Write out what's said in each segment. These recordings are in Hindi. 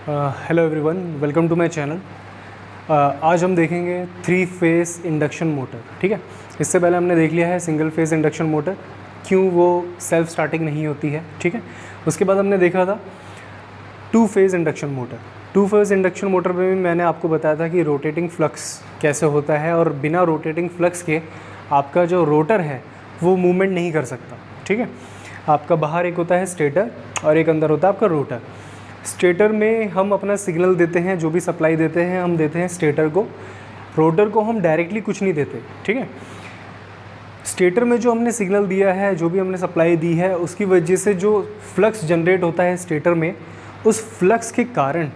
Hello everyone, welcome to my channel. आज हम देखेंगे 3 फेस इंडक्शन मोटर। ठीक है, इससे पहले हमने देख लिया है सिंगल फेस इंडक्शन मोटर, क्यों वो सेल्फ स्टार्टिंग नहीं होती है। ठीक है, उसके बाद हमने देखा था 2 phase induction motor. 2 phase induction motor में भी मैंने आपको बताया था कि रोटेटिंग फ्लक्स कैसे होता है और बिना रोटेटिंग फ्लक्स के आपका जो रोटर है वो मूवमेंट नहीं कर सकता। ठीक है, आपका बाहर एक होता है स्टेटर और एक अंदर होता है आपका रोटर। स्टेटर में हम अपना सिग्नल देते हैं, जो भी सप्लाई देते हैं हम देते हैं स्टेटर को। रोटर को हम डायरेक्टली कुछ नहीं देते। ठीक है, स्टेटर में जो हमने सिग्नल दिया है, जो भी हमने सप्लाई दी है, उसकी वजह से जो फ्लक्स जनरेट होता है स्टेटर में, उस फ्लक्स के कारण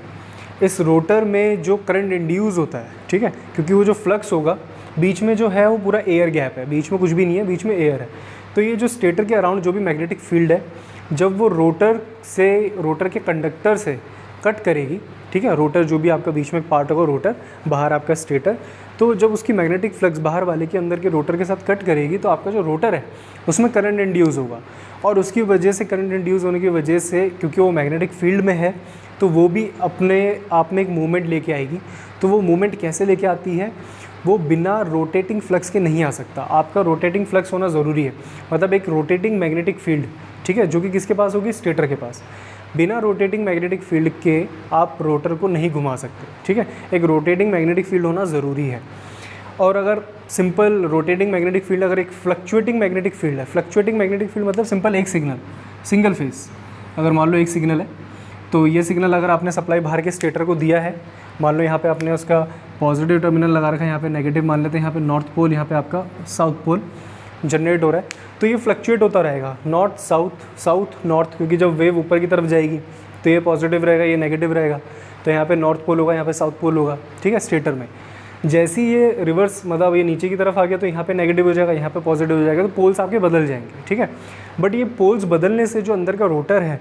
इस रोटर में जो करंट इंड्यूस होता है, ठीक है, क्योंकि वो जो फ्लक्स होगा बीच में जो है वो पूरा एयर गैप है, बीच में कुछ भी नहीं है, बीच में एयर है। तो ये जो स्टेटर के अराउंड जो भी मैग्नेटिक फील्ड है, जब वो रोटर के कंडक्टर से कट करेगी, ठीक है, रोटर जो भी आपका बीच में पार्ट होगा रोटर, बाहर आपका स्टेटर, तो जब उसकी मैग्नेटिक फ्लक्स बाहर वाले के अंदर के रोटर के साथ कट करेगी तो आपका जो रोटर है उसमें करंट इंड्यूस होगा। और उसकी वजह से करंट इंड्यूस होने की वजह से, क्योंकि वो मैग्नेटिक फील्ड में है, तो वो भी अपने आप में एक मूवमेंट लेके आएगी। तो वो मूवमेंट कैसे लेके आती है? वो बिना रोटेटिंग फ्लक्स के नहीं आ सकता। आपका रोटेटिंग फ्लक्स होना ज़रूरी है, मतलब एक रोटेटिंग मैग्नेटिक फील्ड, ठीक है, जो कि किसके पास होगी? स्टेटर के पास। बिना रोटेटिंग मैग्नेटिक फील्ड के आप रोटर को नहीं घुमा सकते। ठीक है, एक रोटेटिंग मैग्नेटिक फील्ड होना ज़रूरी है। और अगर सिंपल रोटेटिंग मैग्नेटिक फील्ड, अगर एक फ्लक्चुएटिंग मैग्नेटिक फील्ड है, फ्लक्चुएटिंग मैग्नेटिक फील्ड मतलब सिंपल एक सिग्नल, सिंगल फेस, अगर मान लो एक सिग्नल है, तो ये सिग्नल अगर आपने सप्लाई बाहर के स्टेटर को दिया है, मान लो यहाँ पे आपने उसका पॉजिटिव टर्मिनल लगा रखा है, यहाँ पे नेगेटिव मान लेते हैं, यहाँ पे नॉर्थ पोल, यहाँ पे आपका साउथ पोल जनरेट हो रहा है, तो ये फ्लक्चुएट होता रहेगा, नॉर्थ साउथ, साउथ नॉर्थ, क्योंकि जब वेव ऊपर की तरफ जाएगी तो ये पॉजिटिव रहेगा, ये नेगेटिव रहेगा, तो यहाँ पे नॉर्थ पोल होगा, यहाँ पे साउथ पोल होगा। ठीक है, स्टेटर में जैसे ही ये रिवर्स, मतलब ये नीचे की तरफ आ गया तो यहाँ पे नेगेटिव हो जाएगा, यहाँ पे पॉजिटिव हो जाएगा, तो पोल्स आपके बदल जाएंगे। ठीक है, बट ये पोल्स बदलने से जो अंदर का रोटर है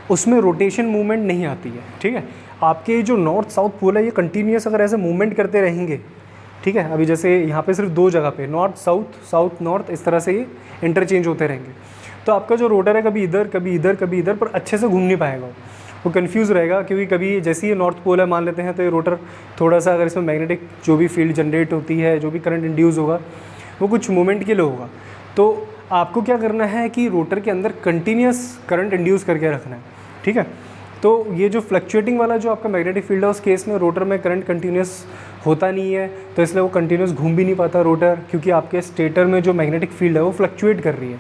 उसमें रोटेशन मूवमेंट नहीं आती है। ठीक है, आपके जो नॉर्थ साउथ पोल है ये कंटिन्यूस अगर ऐसे मूवमेंट करते रहेंगे, ठीक है, अभी जैसे यहाँ पे सिर्फ 2 जगह पे नॉर्थ साउथ, साउथ नॉर्थ, इस तरह से ये इंटरचेंज होते रहेंगे, तो आपका जो रोटर है कभी इधर कभी इधर कभी इधर, पर अच्छे से घूम नहीं पाएगा, वो कंफ्यूज रहेगा। क्योंकि कभी जैसे ही नॉर्थ पोल है मान लेते हैं, तो ये रोटर थोड़ा सा, अगर इसमें मैग्नेटिक जो भी फील्ड जनरेट होती है, जो भी करंट इंड्यूस होगा, वो कुछ मोमेंट के लिए होगा। तो आपको क्या करना है कि रोटर के अंदर कंटिन्यूस करंट इंड्यूस करके रखना है। ठीक है, तो ये जो फ्लक्चुएटिंग वाला जो आपका मैग्नेटिक फील्ड है, उस केस में रोटर में करंट कंटिन्यूस होता नहीं है, तो इसलिए वो कंटिन्यूस घूम भी नहीं पाता रोटर, क्योंकि आपके स्टेटर में जो मैग्नेटिक फील्ड है वो फ्लक्चुएट कर रही है।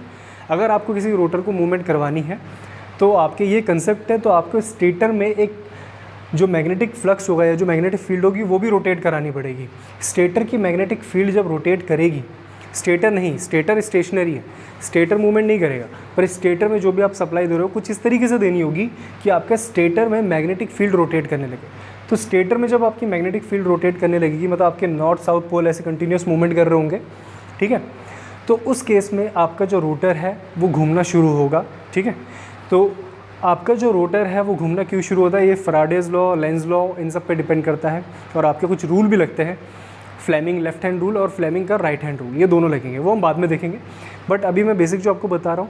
अगर आपको किसी रोटर को मूवमेंट करवानी है तो आपके ये कंसेप्ट है, तो आपको स्टेटर में एक जो मैग्नेटिक फ्लक्स होगा या जो मैग्नेटिक फील्ड होगी वो भी रोटेट करानी पड़ेगी। स्टेटर की मैग्नेटिक फील्ड जब रोटेट करेगी, स्टेटर नहीं, स्टेटर स्टेशनरी है, स्टेटर मूवमेंट नहीं करेगा, पर स्टेटर में जो भी आप सप्लाई दे रहे हो कुछ इस तरीके से देनी होगी कि आपका स्टेटर में मैग्नेटिक फील्ड रोटेट करने लगे। तो स्टेटर में जब आपकी मैग्नेटिक फील्ड रोटेट करने लगेगी, मतलब आपके नॉर्थ साउथ पोल ऐसे कंटिन्यूस मूवमेंट कर रहे होंगे, ठीक है, तो उस केस में आपका जो रोटर है वो घूमना शुरू होगा। ठीक है, तो आपका जो रोटर है वो घूमना क्यों शुरू होता है? ये फैराडेज लॉ, लेंज लॉ, इन सब पे डिपेंड करता है, और आपके कुछ रूल भी लगते हैं, फ्लेमिंग लेफ्ट हैंड रूल और फ्लेमिंग का राइट हैंड रूल, ये दोनों लगेंगे, वो हम बाद में देखेंगे। बट अभी मैं बेसिक जो आपको बता रहा हूँ,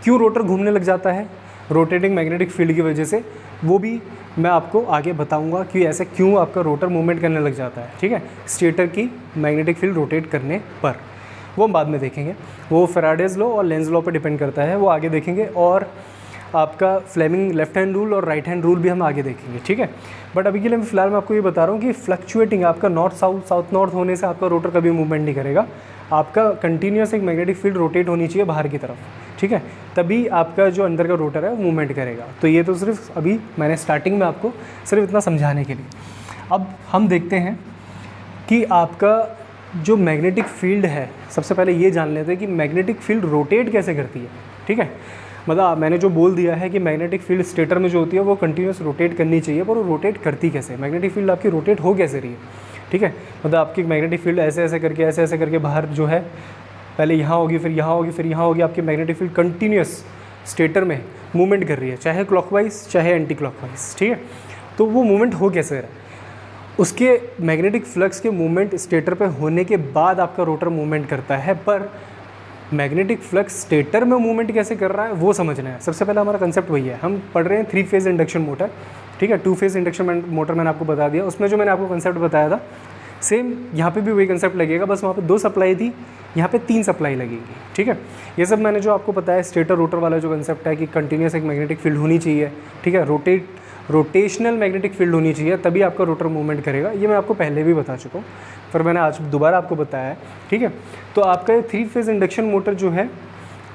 क्यों रोटर घूमने लग जाता है रोटेटिंग मैग्नेटिक फील्ड की वजह से, वो भी मैं आपको आगे बताऊंगा कि ऐसे क्यों आपका रोटर मूवमेंट करने लग जाता है। ठीक है, स्टेटर की मैग्नेटिक फील्ड रोटेट करने पर, वो हम बाद में देखेंगे। वो फैराडेज लॉ और लेंज लॉ पर डिपेंड करता है, वो आगे देखेंगे, और आपका फ्लेमिंग लेफ्ट हैंड रूल और राइट हैंड रूल भी हम आगे देखेंगे। ठीक है, बट अभी के लिए फिलहाल मैं आपको ये बता रहा हूँ कि फ्लक्चुएटिंग आपका नॉर्थ साउथ, साउथ नॉर्थ होने से आपका रोटर कभी मूवमेंट नहीं करेगा। आपका कंटिन्यूस एक मैग्नेटिक फील्ड रोटेट होनी चाहिए बाहर की तरफ, ठीक है, तभी आपका जो अंदर का रोटर है वो मूवमेंट करेगा। तो ये तो सिर्फ अभी मैंने स्टार्टिंग में आपको सिर्फ इतना समझाने के लिए। अब हम देखते हैं कि आपका जो मैग्नेटिक फील्ड है, सबसे पहले ये जान लेते हैं कि मैग्नेटिक फील्ड रोटेट कैसे करती है। ठीक है, मतलब मैंने जो बोल दिया है कि मैग्नेटिक फील्ड स्टेटर में जो होती है वो कंटिन्यूस रोटेट करनी चाहिए, पर वो रोटेट करती कैसे? मैग्नेटिक फील्ड आपकी रोटेट हो कैसे रही है? ठीक है, मतलब आपकी मैग्नेटिक फील्ड ऐसे ऐसे करके बाहर जो है, पहले यहाँ होगी, फिर यहाँ होगी, फिर यहाँ होगी, आपकी मैग्नेटिक फील्ड कंटिन्यूस स्टेटर में मूवमेंट कर रही है, चाहे क्लॉकवाइज चाहे एंटी क्लॉकवाइज। ठीक है, तो वो मूवमेंट हो कैसे रहा है? उसके मैग्नेटिक फ्लक्स के मूवमेंट स्टेटर पे होने के बाद आपका रोटर मूवमेंट करता है, पर मैग्नेटिक फ्लक्स स्टेटर में मूवमेंट कैसे कर रहा है वो समझना है। सबसे पहला हमारा कंसेप्ट वही है। हम पढ़ रहे हैं 3 फेज़ इंडक्शन मोटर, ठीक है। 2 फेज़ इंडक्शन मोटर मैंने आपको बता दिया, उसमें जो मैंने आपको कंसेप्ट बताया था सेम यहाँ पे भी वही कंसेप्ट लगेगा, बस वहाँ पे 2 सप्लाई थी, यहाँ पे 3 सप्लाई लगेगी, ठीक है। ये सब मैंने जो आपको बताया स्टेटर रोटर वाला जो कंसेप्ट है कि कंटिन्यूस एक मैग्नेटिक फील्ड होनी चाहिए, ठीक है, रोटेशनल मैग्नेटिक फील्ड होनी चाहिए, तभी आपका रोटर मूवमेंट करेगा। ये मैं आपको पहले भी बता चुका हूँ, फिर मैंने आज दोबारा आपको बताया है, ठीक है। तो आपका ये 3 फेज़ इंडक्शन मोटर जो है,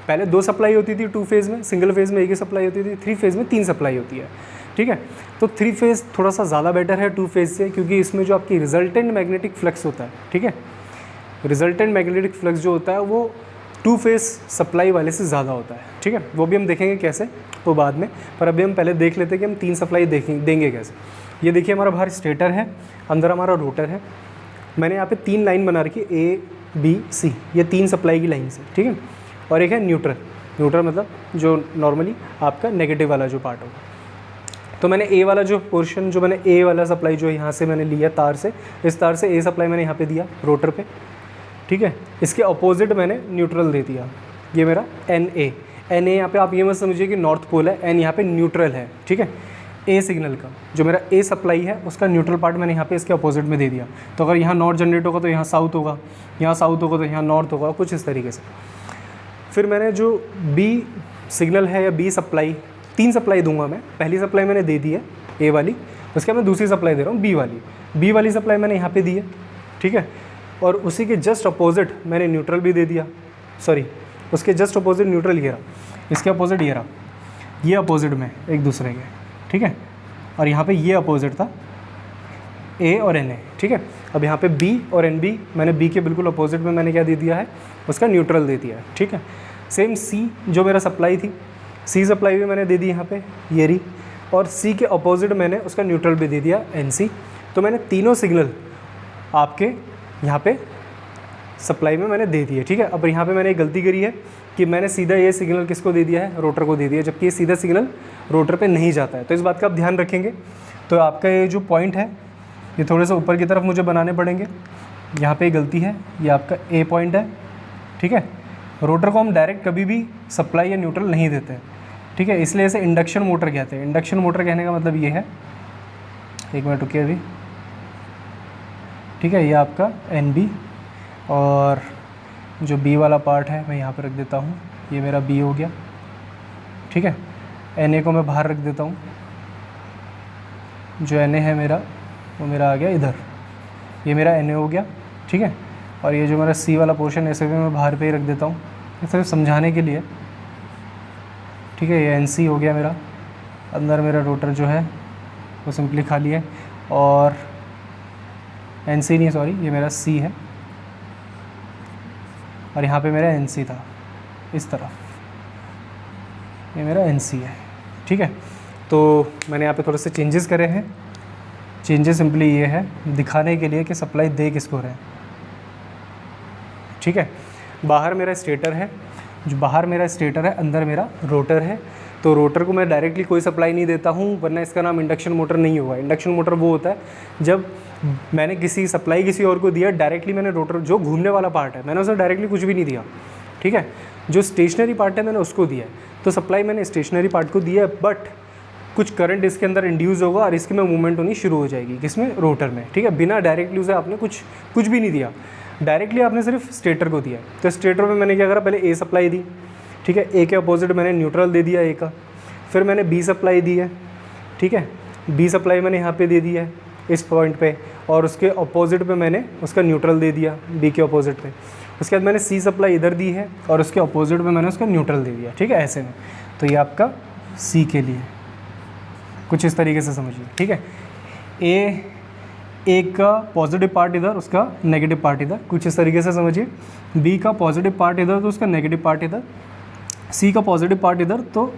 पहले 2 सप्लाई होती थी 2 फेज़ में, सिंगल फेज़ में 1 ही सप्लाई होती थी, 3 फेज़ में 3 सप्लाई होती है, ठीक है। तो 3 फेज़ थोड़ा सा ज़्यादा बेटर है 2 फेज़ से, क्योंकि इसमें जो आपकी रिजल्टेंट मैग्नेटिक फ्लक्स होता है, ठीक है, रिजल्टेंट मैग्नेटिक फ्लक्स जो होता है वो 2 फेज़ सप्लाई वाले से ज़्यादा होता है, ठीक है। वो भी हम देखेंगे कैसे वो बाद में, पर अभी हम पहले देख लेते हैं कि हम 3 सप्लाई देंगे कैसे। ये देखिए हमारा बाहर स्टेटर है, अंदर हमारा रोटर है। मैंने यहाँ पे 3 लाइन बना रखी है, A B C, ये 3 सप्लाई की लाइन से, ठीक है। और एक है न्यूट्रल, न्यूट्रल मतलब जो नॉर्मली आपका नेगेटिव वाला जो पार्ट होगा। तो मैंने ए वाला जो पोर्शन, जो मैंने ए वाला सप्लाई जो यहाँ से मैंने लिया तार से, इस तार से ए सप्लाई मैंने यहाँ पे दिया रोटर पे, ठीक है। इसके अपोजिट मैंने न्यूट्रल दे दिया, ये मेरा एन ए यहाँ पे आप ये मत समझिए कि नॉर्थ पोल है, एन यहाँ पे न्यूट्रल है, ठीक है। ए सिग्नल का जो मेरा ए सप्लाई है उसका न्यूट्रल पार्ट मैंने यहाँ पे इसके अपोजिट में दे दिया। तो अगर यहाँ नॉर्थ जनरेट होगा तो यहाँ साउथ होगा, यहाँ साउथ होगा तो यहाँ नॉर्थ होगा, कुछ इस तरीके से। फिर मैंने जो बी सिग्नल है या बी सप्लाई, 3 सप्लाई दूंगा मैं। पहली सप्लाई मैंने दे दी है ए वाली, उसके बाद मैं दूसरी सप्लाई दे रहा हूँ बी वाली सप्लाई मैंने यहाँ पे दी है, ठीक है। और उसी के जस्ट अपोजिट मैंने न्यूट्रल भी दे दिया, सॉरी उसके जस्ट अपोजिट न्यूट्रल ये रहा, इसके अपोजिट ये रहा, ये अपोजिट में एक दूसरे के, ठीक है। और यहाँ पे ये अपोजिट था ए और एन ए, ठीक है। अब यहाँ पे बी और एन बी, मैंने बी के बिल्कुल अपोजिट में मैंने क्या दे दिया है, उसका न्यूट्रल दे दिया है, ठीक है। सेम सी जो मेरा सप्लाई थी, सी सप्लाई भी मैंने दे दी यहाँ पे ये रही, और सी के अपोजिट मैंने उसका न्यूट्रल भी दे दिया एन सी। तो मैंने तीनों सिग्नल आपके यहाँ पे सप्लाई में मैंने दे दिए, ठीक है। अब यहाँ पे मैंने एक गलती करी है कि मैंने सीधा ये सिग्नल किसको दे दिया है, रोटर को दे दिया, जबकि ये सीधा सिग्नल रोटर पे नहीं जाता है। तो इस बात का आप ध्यान रखेंगे। तो आपका ये जो पॉइंट है ये थोड़े से ऊपर की तरफ मुझे बनाने पड़ेंगे, यहाँ पे गलती है, ये आपका ए पॉइंट है, ठीक है। रोटर को हम डायरेक्ट कभी भी सप्लाई या न्यूट्रल नहीं देते, ठीक है, इसलिए इसे इंडक्शन मोटर कहते हैं। इंडक्शन मोटर कहने का मतलब ये है, एक मिनट रुकिए अभी, ठीक है, ये आपका एन बी, और जो बी वाला पार्ट है मैं यहाँ पर रख देता हूँ, ये मेरा बी हो गया, ठीक है। एन ए को मैं बाहर रख देता हूँ, जो एन ए है मेरा वो मेरा आ गया इधर, ये मेरा एन ए हो गया, ठीक है। और ये जो मेरा सी वाला पोर्शन है इसे भी मैं बाहर पे ही रख देता हूँ, सिर्फ समझाने के लिए, ठीक है। ये एन सी हो गया मेरा, अंदर मेरा रोटर जो है वो सिंपली खाली है, और एन सी नहीं सॉरी, ये मेरा सी है, और यहाँ पे मेरा एन सी था इस तरफ, ये मेरा एन सी है, ठीक है। तो मैंने यहाँ पे थोड़े से चेंजेस करे हैं। चेंजेस सिंपली ये है दिखाने के लिए कि सप्लाई दे किसको रहे हैं, ठीक है। बाहर मेरा स्टेटर है, जो बाहर मेरा स्टेटर है, अंदर मेरा रोटर है। तो रोटर को मैं डायरेक्टली कोई सप्लाई नहीं देता हूँ, वरना इसका नाम इंडक्शन मोटर नहीं होगा। इंडक्शन मोटर वो होता है जब मैंने किसी सप्लाई किसी और को दिया, डायरेक्टली मैंने रोटर जो घूमने वाला पार्ट है मैंने उसे डायरेक्टली कुछ भी नहीं दिया, ठीक है। जो स्टेशनरी पार्ट है मैंने उसको दिया है, तो सप्लाई मैंने स्टेशनरी पार्ट को दिया है, बट कुछ करंट इसके अंदर इंड्यूस होगा और इसके में मूवमेंट होनी शुरू हो जाएगी, किसमें, रोटर में, ठीक है। बिना डायरेक्टली उसे आपने कुछ भी नहीं दिया, डायरेक्टली आपने सिर्फ स्टेटर को दिया। तो स्टेटर में मैंने क्या करा, पहले ए सप्लाई दी, ठीक है, ए के अपोजिट मैंने न्यूट्रल दे दिया ए का, फिर मैंने बी सप्लाई दी है, ठीक है, बी सप्लाई मैंने यहाँ पे दे दी है इस पॉइंट पे, और उसके अपोजिट पे मैंने उसका न्यूट्रल दे दिया बी के अपोजिट पे। उसके बाद मैंने सी सप्लाई इधर दी है और उसके अपोजिट पे मैंने उसका न्यूट्रल दे दिया, ठीक है, ऐसे में। तो ये आपका सी के लिए कुछ इस तरीके से समझिए, ठीक है। ए का पॉजिटिव पार्ट इधर, उसका नेगेटिव पार्ट इधर, कुछ इस तरीके से समझिए। बी का पॉजिटिव पार्ट इधर तो उसका नेगेटिव पार्ट इधर, सी का पॉजिटिव पार्ट इधर तो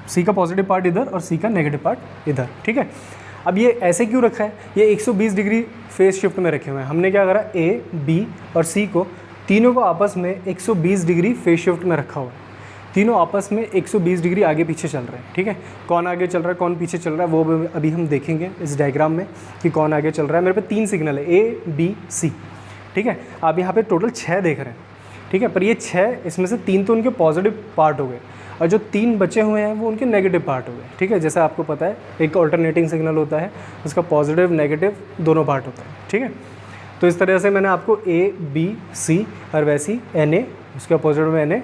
सी का पॉजिटिव पार्ट इधर, और सी का नेगेटिव पार्ट इधर, ठीक है। अब ये ऐसे क्यों रखा है, ये 120 डिग्री फेज शिफ्ट में रखे हुए हैं। हमने क्या करा, ए बी और सी को तीनों को आपस में 120 डिग्री फेज शिफ्ट में रखा हुआ है। तीनों आपस में 120 डिग्री आगे पीछे चल रहे हैं, ठीक है। कौन आगे चल रहा है कौन पीछे चल रहा है वो अभी हम देखेंगे इस डायग्राम में कि कौन आगे चल रहा है। मेरे पे 3 सिग्नल है, ए बी सी, ठीक है। आप यहाँ पे टोटल 6 देख रहे हैं, ठीक है, पर ये 6 इसमें से 3 तो उनके पॉजिटिव पार्ट हो गए और जो 3 बचे हुए हैं वो उनके नेगेटिव पार्ट हो गए। ठीक है, जैसा आपको पता है एक ऑल्टरनेटिंग सिग्नल होता है, उसका पॉजिटिव नेगेटिव दोनों पार्ट होता है। ठीक है, तो इस तरह से मैंने आपको A B C और वैसी Na, उसके अपोजिट में Na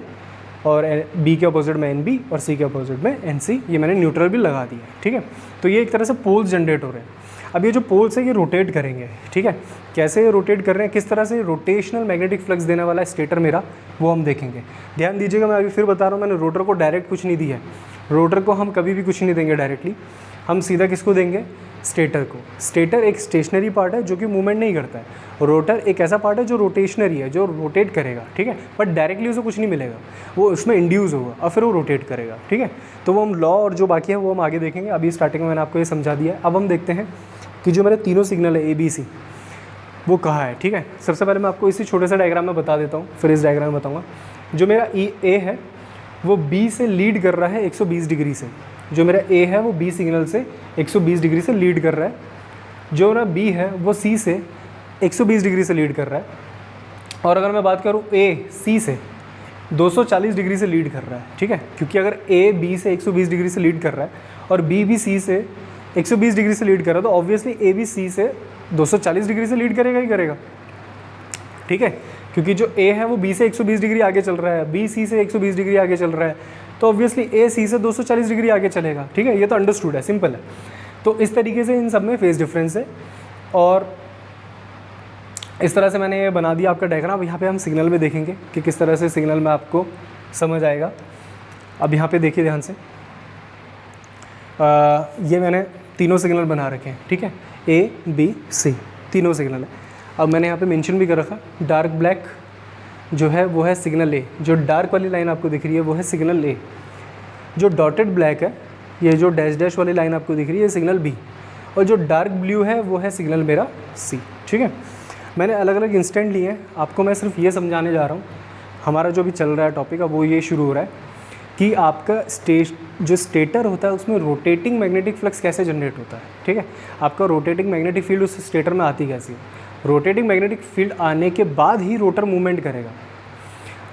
और B के अपोजिट में NB और C के अपोजिट में NC, ये मैंने न्यूट्रल भी लगा दिया। ठीक है, तो ये एक तरह से पोल्स जनरेट हो रहे हैं। अब ये जो पोल्स है ये रोटेट करेंगे। ठीक है, कैसे ये रोटेट कर रहे हैं, किस तरह से रोटेशनल मैग्नेटिक फ्लक्स देने वाला है स्टेटर मेरा, वो हम देखेंगे। ध्यान दीजिएगा, मैं अभी फिर बता रहा हूँ, मैंने रोटर को डायरेक्ट कुछ नहीं दिया है। रोटर को हम कभी भी कुछ नहीं देंगे डायरेक्टली, हम सीधा किसको देंगे, स्टेटर को। स्टेटर एक स्टेशनरी पार्ट है जो कि मूवमेंट नहीं करता है। रोटर एक ऐसा पार्ट है जो रोटेशनरी है, जो रोटेट करेगा। ठीक है, बट डायरेक्टली उसे कुछ नहीं मिलेगा, वो उसमें इंड्यूस होगा और फिर वो रोटेट करेगा। ठीक है, तो वो हम लॉ और जो बाकी है वो हम आगे देखेंगे। अभी स्टार्टिंग में मैंने आपको ये समझा दिया है। अब हम देखते हैं कि जो मेरे तीनों सिग्नल है ABC वो कहाँ है। ठीक है, सबसे पहले मैं आपको इसी छोटे से डायग्राम में बता देता हूँ, फिर इस डायग्राम में बताऊँगा। जो मेरा A है वो B से लीड कर रहा है 120 डिग्री से। जो मेरा A है वो B सिग्नल से 120 डिग्री से लीड कर रहा है। जो मेरा B है वो C से 120 डिग्री से लीड कर रहा है। और अगर मैं बात करूँ A C से 240 डिग्री से लीड कर रहा है। ठीक है, क्योंकि अगर A B से 120 डिग्री से लीड कर रहा है और B भी C से 120 डिग्री से लीड कर रहा है, तो ऑब्वियसली A भी C से 240 डिग्री से लीड करेगा ही करेगा। ठीक है, क्योंकि जो A है वो B से 120 डिग्री आगे चल रहा है, B C से 120 डिग्री आगे चल रहा है, तो ऑब्वियसली A C से 240 डिग्री आगे चलेगा। ठीक है, ये तो अंडरस्टूड है, सिंपल है। तो इस तरीके से इन सब में फेज डिफरेंस है और इस तरह से मैंने ये बना दिया आपका डायग्राम। यहाँ पे हम सिग्नल में देखेंगे कि किस तरह से सिग्नल में आपको समझ आएगा। अब यहाँ पे देखिए ध्यान से, ये मैंने तीनों सिग्नल बना रखे हैं। ठीक है, A B C तीनों सिग्नल है। अब मैंने यहाँ पे मेंशन भी कर रखा, डार्क ब्लैक जो है वो है सिग्नल A, जो डार्क वाली लाइन आपको दिख रही है वो है सिग्नल A। जो डॉटेड ब्लैक है, ये जो डैश डैश वाली लाइन आपको दिख रही है सिग्नल B, और जो डार्क ब्लू है वो है सिग्नल मेरा C। ठीक है, मैंने अलग अलग इंस्टेंट लिए हैं, आपको मैं सिर्फ ये समझाने जा रहा हूँ। हमारा जो भी चल रहा है टॉपिक अब वो ये शुरू हो रहा है कि आपका जो स्टेटर होता है उसमें रोटेटिंग मैग्नेटिक फ्लक्स कैसे जनरेट होता है। ठीक है, आपका रोटेटिंग मैग्नेटिक फील्ड उस स्टेटर में आती कैसी है। रोटेटिंग मैग्नेटिक फील्ड आने के बाद ही रोटर मूवमेंट करेगा।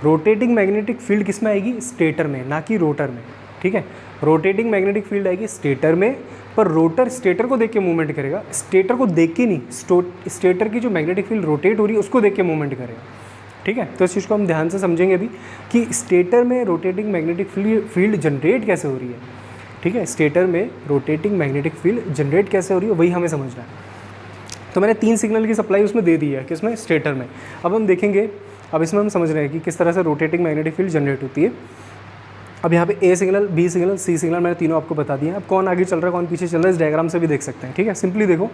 रोटेटिंग मैग्नेटिक फील्ड किस में आएगी, स्टेटर में, ना कि रोटर में। ठीक है, रोटेटिंग मैग्नेटिक फील्ड आएगी स्टेटर में, पर रोटर स्टेटर को देख के मूवमेंट करेगा, स्टेटर को देख के नहीं, स्टेटर की जो मैग्नेटिक फील्ड रोटेट हो रही है उसको देख के मूवमेंट करेगा। ठीक है, तो इस चीज़ को हम ध्यान से समझेंगे अभी कि स्टेटर में रोटेटिंग मैग्नेटिक फील्ड जनरेट कैसे हो रही है। ठीक है, स्टेटर में रोटेटिंग मैग्नेटिक फील्ड जनरेट कैसे हो रही है वही हमें समझना है। तो मैंने 3 सिग्नल की सप्लाई उसमें दे दी है, किसमें, स्टेटर में। अब हम देखेंगे, अब इसमें हम समझ रहे हैं कि किस तरह से रोटेटिंग मैग्नेटिक फील्ड जनरेट होती है। अब यहाँ पे A signal, B signal, C signal मैंने तीनों आपको बता दिए हैं। अब कौन आगे चल रहा है कौन पीछे चल रहा है इस डायग्राम से भी देख सकते हैं। ठीक है, सिंपली देखो,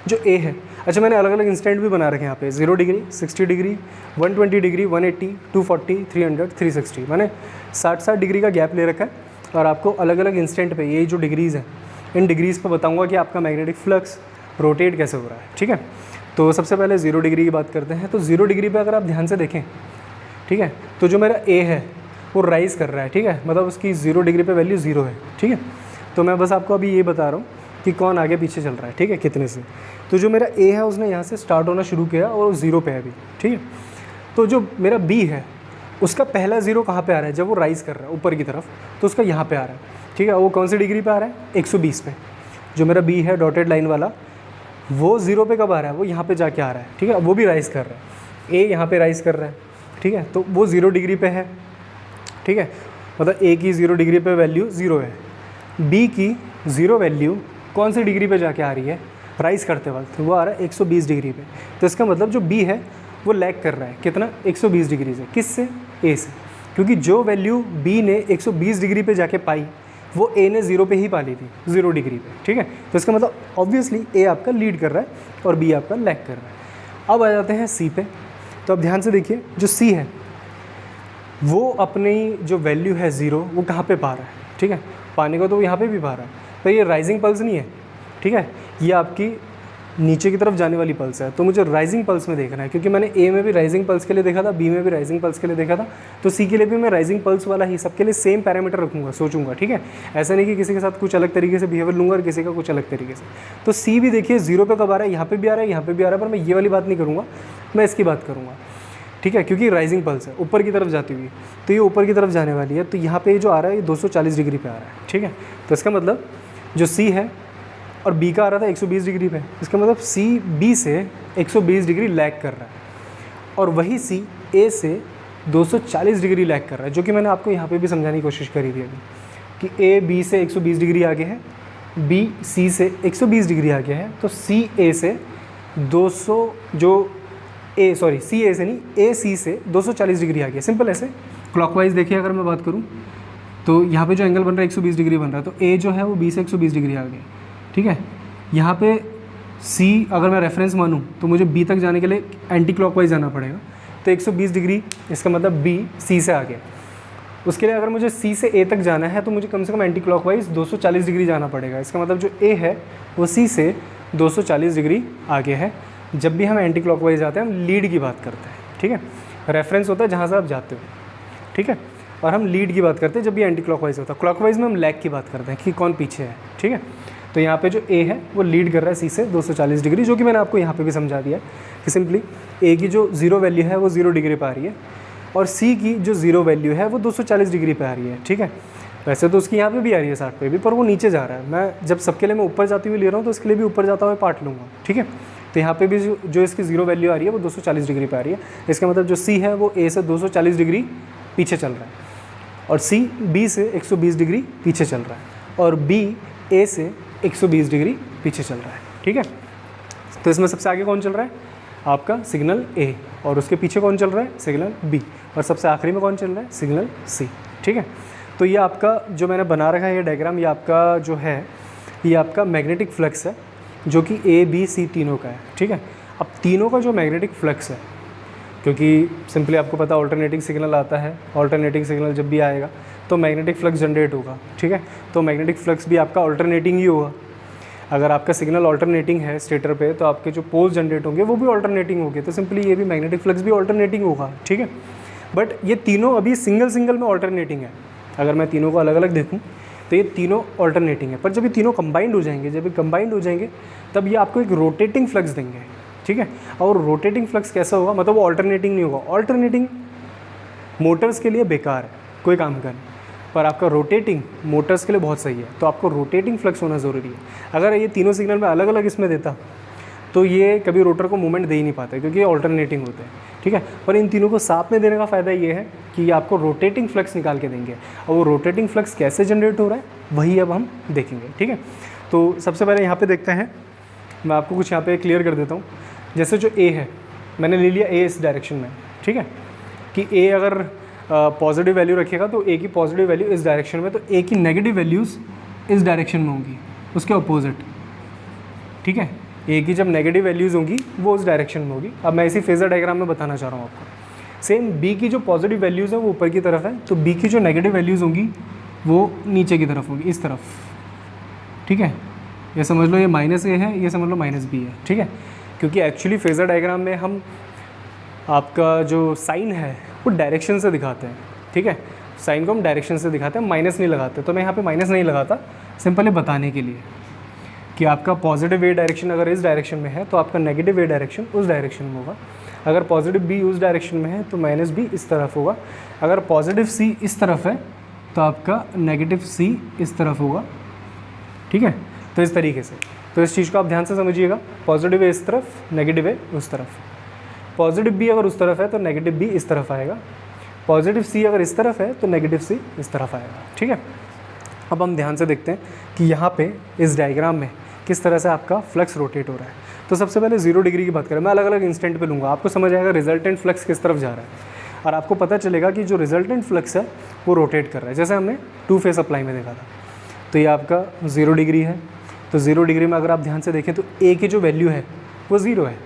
जो A है, अच्छा मैंने अलग अलग इंस्टेंट भी बना रखे हैं यहाँ पे, 0 डिग्री, 60 डिग्री, 120 डिग्री, 180, 240, 300, 360, मैंने 60-60 डिग्री का गैप ले रखा है और आपको अलग अलग इंस्टेंट पे ये जो डिग्रीज़ हैं इन डिग्रीज़ पे बताऊँगा कि आपका मैग्नेटिक फ्लक्स रोटेट कैसे हो रहा है। ठीक है, तो सबसे पहले 0 डिग्री की बात करते हैं। तो 0 डिग्री पे अगर आप ध्यान से देखें, ठीक है, तो जो मेरा A है वो राइज़ कर रहा है। ठीक है, मतलब उसकी 0 डिग्री पे वैल्यू 0 है। ठीक है, तो मैं बस आपको अभी ये बता रहा हूँ कि कौन आगे पीछे चल रहा है। ठीक है, कितने से। तो जो मेरा A है उसने यहाँ से स्टार्ट होना शुरू किया और वो 0 पे है अभी। ठीक है, तो जो मेरा B है उसका पहला 0 कहाँ पे आ रहा है, जब वो राइज़ कर रहा है ऊपर की तरफ, तो उसका यहाँ पे आ रहा है। ठीक है, वो कौन सी डिग्री पे आ रहा है, 120 पे। जो मेरा B है डॉटेड लाइन वाला, वो 0 पे कब आ रहा है, वो यहाँ पे जाके आ रहा है। ठीक है, वो भी राइज़ कर रहा है, A यहाँ पे राइज़ कर रहा है। ठीक है, तो वो 0 डिग्री पे है। ठीक है, मतलब A की 0 डिग्री पे वैल्यू 0 है, B की 0 वैल्यू कौन सी डिग्री पे जाके आ रही है, राइज़ करते वक्त, वो आ रहा है 120 डिग्री पे। तो इसका मतलब जो B है वो लैग कर रहा है कितना, 120 डिग्री से। किससे, A से, क्योंकि जो वैल्यू B ने 120 डिग्री पे जाके पाई वो A ने 0 पे ही पा ली थी, 0 डिग्री पे। ठीक है, तो इसका मतलब ऑब्वियसली A आपका लीड कर रहा है और B आपका लैग कर रहा है। अब आ जाते हैं C पे। तो अब ध्यान से देखिए, जो C है वो अपनी जो वैल्यू है 0 वो कहाँ पे पा रहा है। ठीक है, पाने को तो यहाँ पे भी पा रहा है, तो ये राइजिंग पल्स नहीं है। ठीक है, ये आपकी नीचे की तरफ जाने वाली पल्स है। तो मुझे राइजिंग पल्स में देखना है, क्योंकि मैंने A में भी राइजिंग पल्स के लिए देखा था, B में भी राइजिंग पल्स के लिए देखा था, तो C के लिए भी मैं राइजिंग पल्स वाला ही सबके लिए सेम पैरामीटर रखूँगा, सोचूंगा। ठीक है, ऐसा नहीं कि किसी के साथ कुछ अलग तरीके से बिहेवियर लूँगा और किसी का कुछ अलग तरीके से। तो C भी देखिए 0 पे कब आ रहा है, यहाँ पे भी आ रहा है, यहाँ पे भी आ रहा है, पर मैं ये वाली बात नहीं करूँगा, मैं इसकी बात करूँगा। ठीक है, क्योंकि राइजिंग पल्स है ऊपर की तरफ जाती हुई, तो ये ऊपर की तरफ जाने वाली है। तो यहाँ पे जो आ रहा है ये 240 डिग्री पे आ रहा है, ठीक है। तो इसका मतलब जो सी है और बी का आ रहा था 120 डिग्री पे, इसका मतलब सी बी से 120 डिग्री लैग कर रहा है, और वही सी ए से 240 डिग्री लैग कर रहा है, जो कि मैंने आपको यहाँ पे भी समझाने की कोशिश करी थी अभी कि ए बी से 120 डिग्री आगे है, बी सी से 120 डिग्री आगे है, तो सी ए से 200 जो ए सॉरी सी ए से नहीं, ए सी से 240 डिग्री आगे है। सिंपल ऐसे क्लॉकवाइज देखिए अगर मैं बात करूँ तो यहाँ पे जो एंगल बन रहा है 120 डिग्री बन रहा है, तो ए जो है वो बी से 120 डिग्री आगे है, ठीक है। यहाँ पे सी अगर मैं रेफरेंस मानूँ तो मुझे बी तक जाने के लिए एंटी क्लॉकवाइज जाना पड़ेगा, तो 120 डिग्री इसका मतलब बी सी से आगे। उसके लिए अगर मुझे सी से ए तक जाना है तो मुझे कम से कम एंटी क्लॉकवाइज 240 डिग्री जाना पड़ेगा। इसका मतलब जो ए है वो सी से 240 डिग्री आगे है। जब भी हम एंटी क्लॉकवाइज जाते हैं हम लीड की बात करते हैं, ठीक है। रेफरेंस होता है जहाँ से आप जाते हो, ठीक है, और हम लीड की बात करते हैं जब भी एंटी क्लॉकवाइज होता है। क्लॉकवाइज में हम लैग की बात करते हैं कि कौन पीछे है, ठीक है। तो यहाँ पे जो ए है वो लीड कर रहा है सी से 240 डिग्री, जो कि मैंने आपको यहाँ पे भी समझा दिया कि सिंपली ए की जो ज़ीरो वैल्यू है वो 0 डिग्री पे आ रही है, और सी की जो ज़ीरो वैल्यू है वो 240 डिग्री पे आ रही है, ठीक है। वैसे तो उसकी यहाँ पे भी आ रही है 60 पे भी, पर वो नीचे जा रहा है। मैं जब सबके लिए मैं ऊपर जाती हुई ले रहा हूँ तो इसके लिए भी ऊपर जाता हुआ पार्ट लूँगा, ठीक है। तो यहाँ पे भी जो इसकी ज़ीरो वैल्यू आ रही है वो 240 डिग्री पे आ रही है। इसका मतलब जो सी है वो ए से 240 डिग्री पीछे चल रहा है, और सी बी से 120 डिग्री पीछे चल रहा है, और बी ए से 120 डिग्री पीछे चल रहा है, ठीक है। तो इसमें सबसे आगे कौन चल रहा है? आपका सिग्नल ए, और उसके पीछे कौन चल रहा है? सिग्नल बी, और सबसे आखिरी में कौन चल रहा है? सिग्नल सी, ठीक है। तो ये आपका जो मैंने बना रखा है ये डायग्राम, ये आपका जो है ये आपका मैग्नेटिक फ्लक्स है, जो कि ए बी सी तीनों का है, ठीक है। अब तीनों का जो मैग्नेटिक फ्लक्स है, क्योंकि सिंपली आपको पता ऑल्टरनेटिंग सिग्नल आता है, ऑल्टरनेटिंग सिग्नल जब भी आएगा तो मैग्नेटिक फ्लक्स जनरेट होगा, ठीक है। तो मैग्नेटिक फ्लक्स भी आपका ऑल्टरनेटिंग ही होगा। अगर आपका सिग्नल ऑल्टरनेटिंग है स्टेटर पे तो आपके जो पोल्स जनरेट होंगे वो भी ऑल्टरनेटिंग होंगे, तो सिंपली ये भी मैग्नेटिक फ्लक्स भी ऑल्टरनेटिंग होगा, ठीक है। बट ये तीनों अभी सिंगल में ऑल्टरनेटिंग है। अगर मैं तीनों को अलग अलग देखूँ तो ये तीनों ऑल्टरनेटिंग है, पर जब ये तीनों कंबाइंड हो जाएंगे, जब ये कंबाइंड हो जाएंगे तब ये आपको एक रोटेटिंग फ्लक्स देंगे, ठीक है। और रोटेटिंग फ्लक्स कैसा होगा? मतलब वो ऑल्टरनेटिंग नहीं होगा। ऑल्टरनेटिंग मोटर्स के लिए बेकार है, कोई काम का नहीं, पर आपका रोटेटिंग मोटर्स के लिए बहुत सही है। तो आपको रोटेटिंग फ्लक्स होना ज़रूरी है। अगर ये तीनों सिग्नल में अलग अलग इसमें देता तो ये कभी रोटर को मूवमेंट दे ही नहीं पाते, क्योंकि ये ऑल्टरनेटिंग होते हैं, ठीक है। पर इन तीनों को साथ में देने का फ़ायदा ये है कि ये आपको रोटेटिंग फ्लक्स निकाल के देंगे, और वो रोटेटिंग फ्लक्स कैसे जनरेट हो रहा है वही अब हम देखेंगे, ठीक है। तो सबसे पहले यहाँ पे देखते हैं, मैं आपको कुछ यहाँ पे क्लियर कर देता हूँ। जैसे जो ए है मैंने ले लिया ए इस डायरेक्शन में, ठीक है, कि ए अगर पॉजिटिव वैल्यू रखेगा तो ए की पॉजिटिव वैल्यू इस डायरेक्शन में, तो ए की नेगेटिव वैल्यूज़ इस डायरेक्शन में होंगी, उसके अपोजिट, ठीक है। ए की जब नेगेटिव वैल्यूज़ होंगी वो उस डायरेक्शन में होगी। अब मैं इसी फेजर डायग्राम में बताना चाह रहा हूँ आपको। सेम बी की जो पॉजिटिव वैल्यूज़ है वो ऊपर की तरफ है, तो बी की जो नेगेटिव वैल्यूज़ होंगी वो नीचे की तरफ होगी, इस तरफ, ठीक है। ये समझ लो ये माइनस ए है, ये समझ लो माइनस बी है, ठीक है। क्योंकि एक्चुअली फेजर डायग्राम में हम आपका जो साइन है वो डायरेक्शन से दिखाते हैं, ठीक है। साइन को हम डायरेक्शन से दिखाते हैं, माइनस नहीं लगाते। तो मैं यहाँ पे माइनस नहीं लगाता, सिंपली बताने के लिए कि आपका पॉजिटिव वे डायरेक्शन अगर इस डायरेक्शन में है तो आपका नेगेटिव वे डायरेक्शन उस डायरेक्शन में होगा। अगर पॉजिटिव बी उस डायरेक्शन में है तो माइनस बी इस तरफ होगा। अगर पॉजिटिव सी इस तरफ है तो आपका नेगेटिव सी इस तरफ होगा, ठीक है। तो इस तरीके से, तो इस चीज़ को आप ध्यान से समझिएगा। पॉजिटिव ए इस तरफ, नेगेटिव ए उस तरफ। पॉजिटिव बी अगर उस तरफ है तो नेगेटिव बी इस तरफ आएगा। पॉजिटिव सी अगर इस तरफ है तो नेगेटिव सी इस तरफ आएगा, ठीक है। अब हम ध्यान से देखते हैं कि यहाँ पे इस डायग्राम में किस तरह से आपका फ्लक्स रोटेट हो रहा है। तो सबसे पहले 0 डिग्री की बात करें, मैं अलग अलग इंस्टेंट पे लूँगा, आपको समझ आएगा रिजल्टेंट फ्लक्स किस तरफ जा रहा है, और आपको पता चलेगा कि जो रिजल्टेंट फ्लक्स है वो रोटेट कर रहा है। जैसे हमने 2 फेस अप्लाई में देखा था, तो ये आपका 0 डिग्री है। तो 0 डिग्री में अगर आप ध्यान से देखें तो ए की जो वैल्यू है वो 0 है,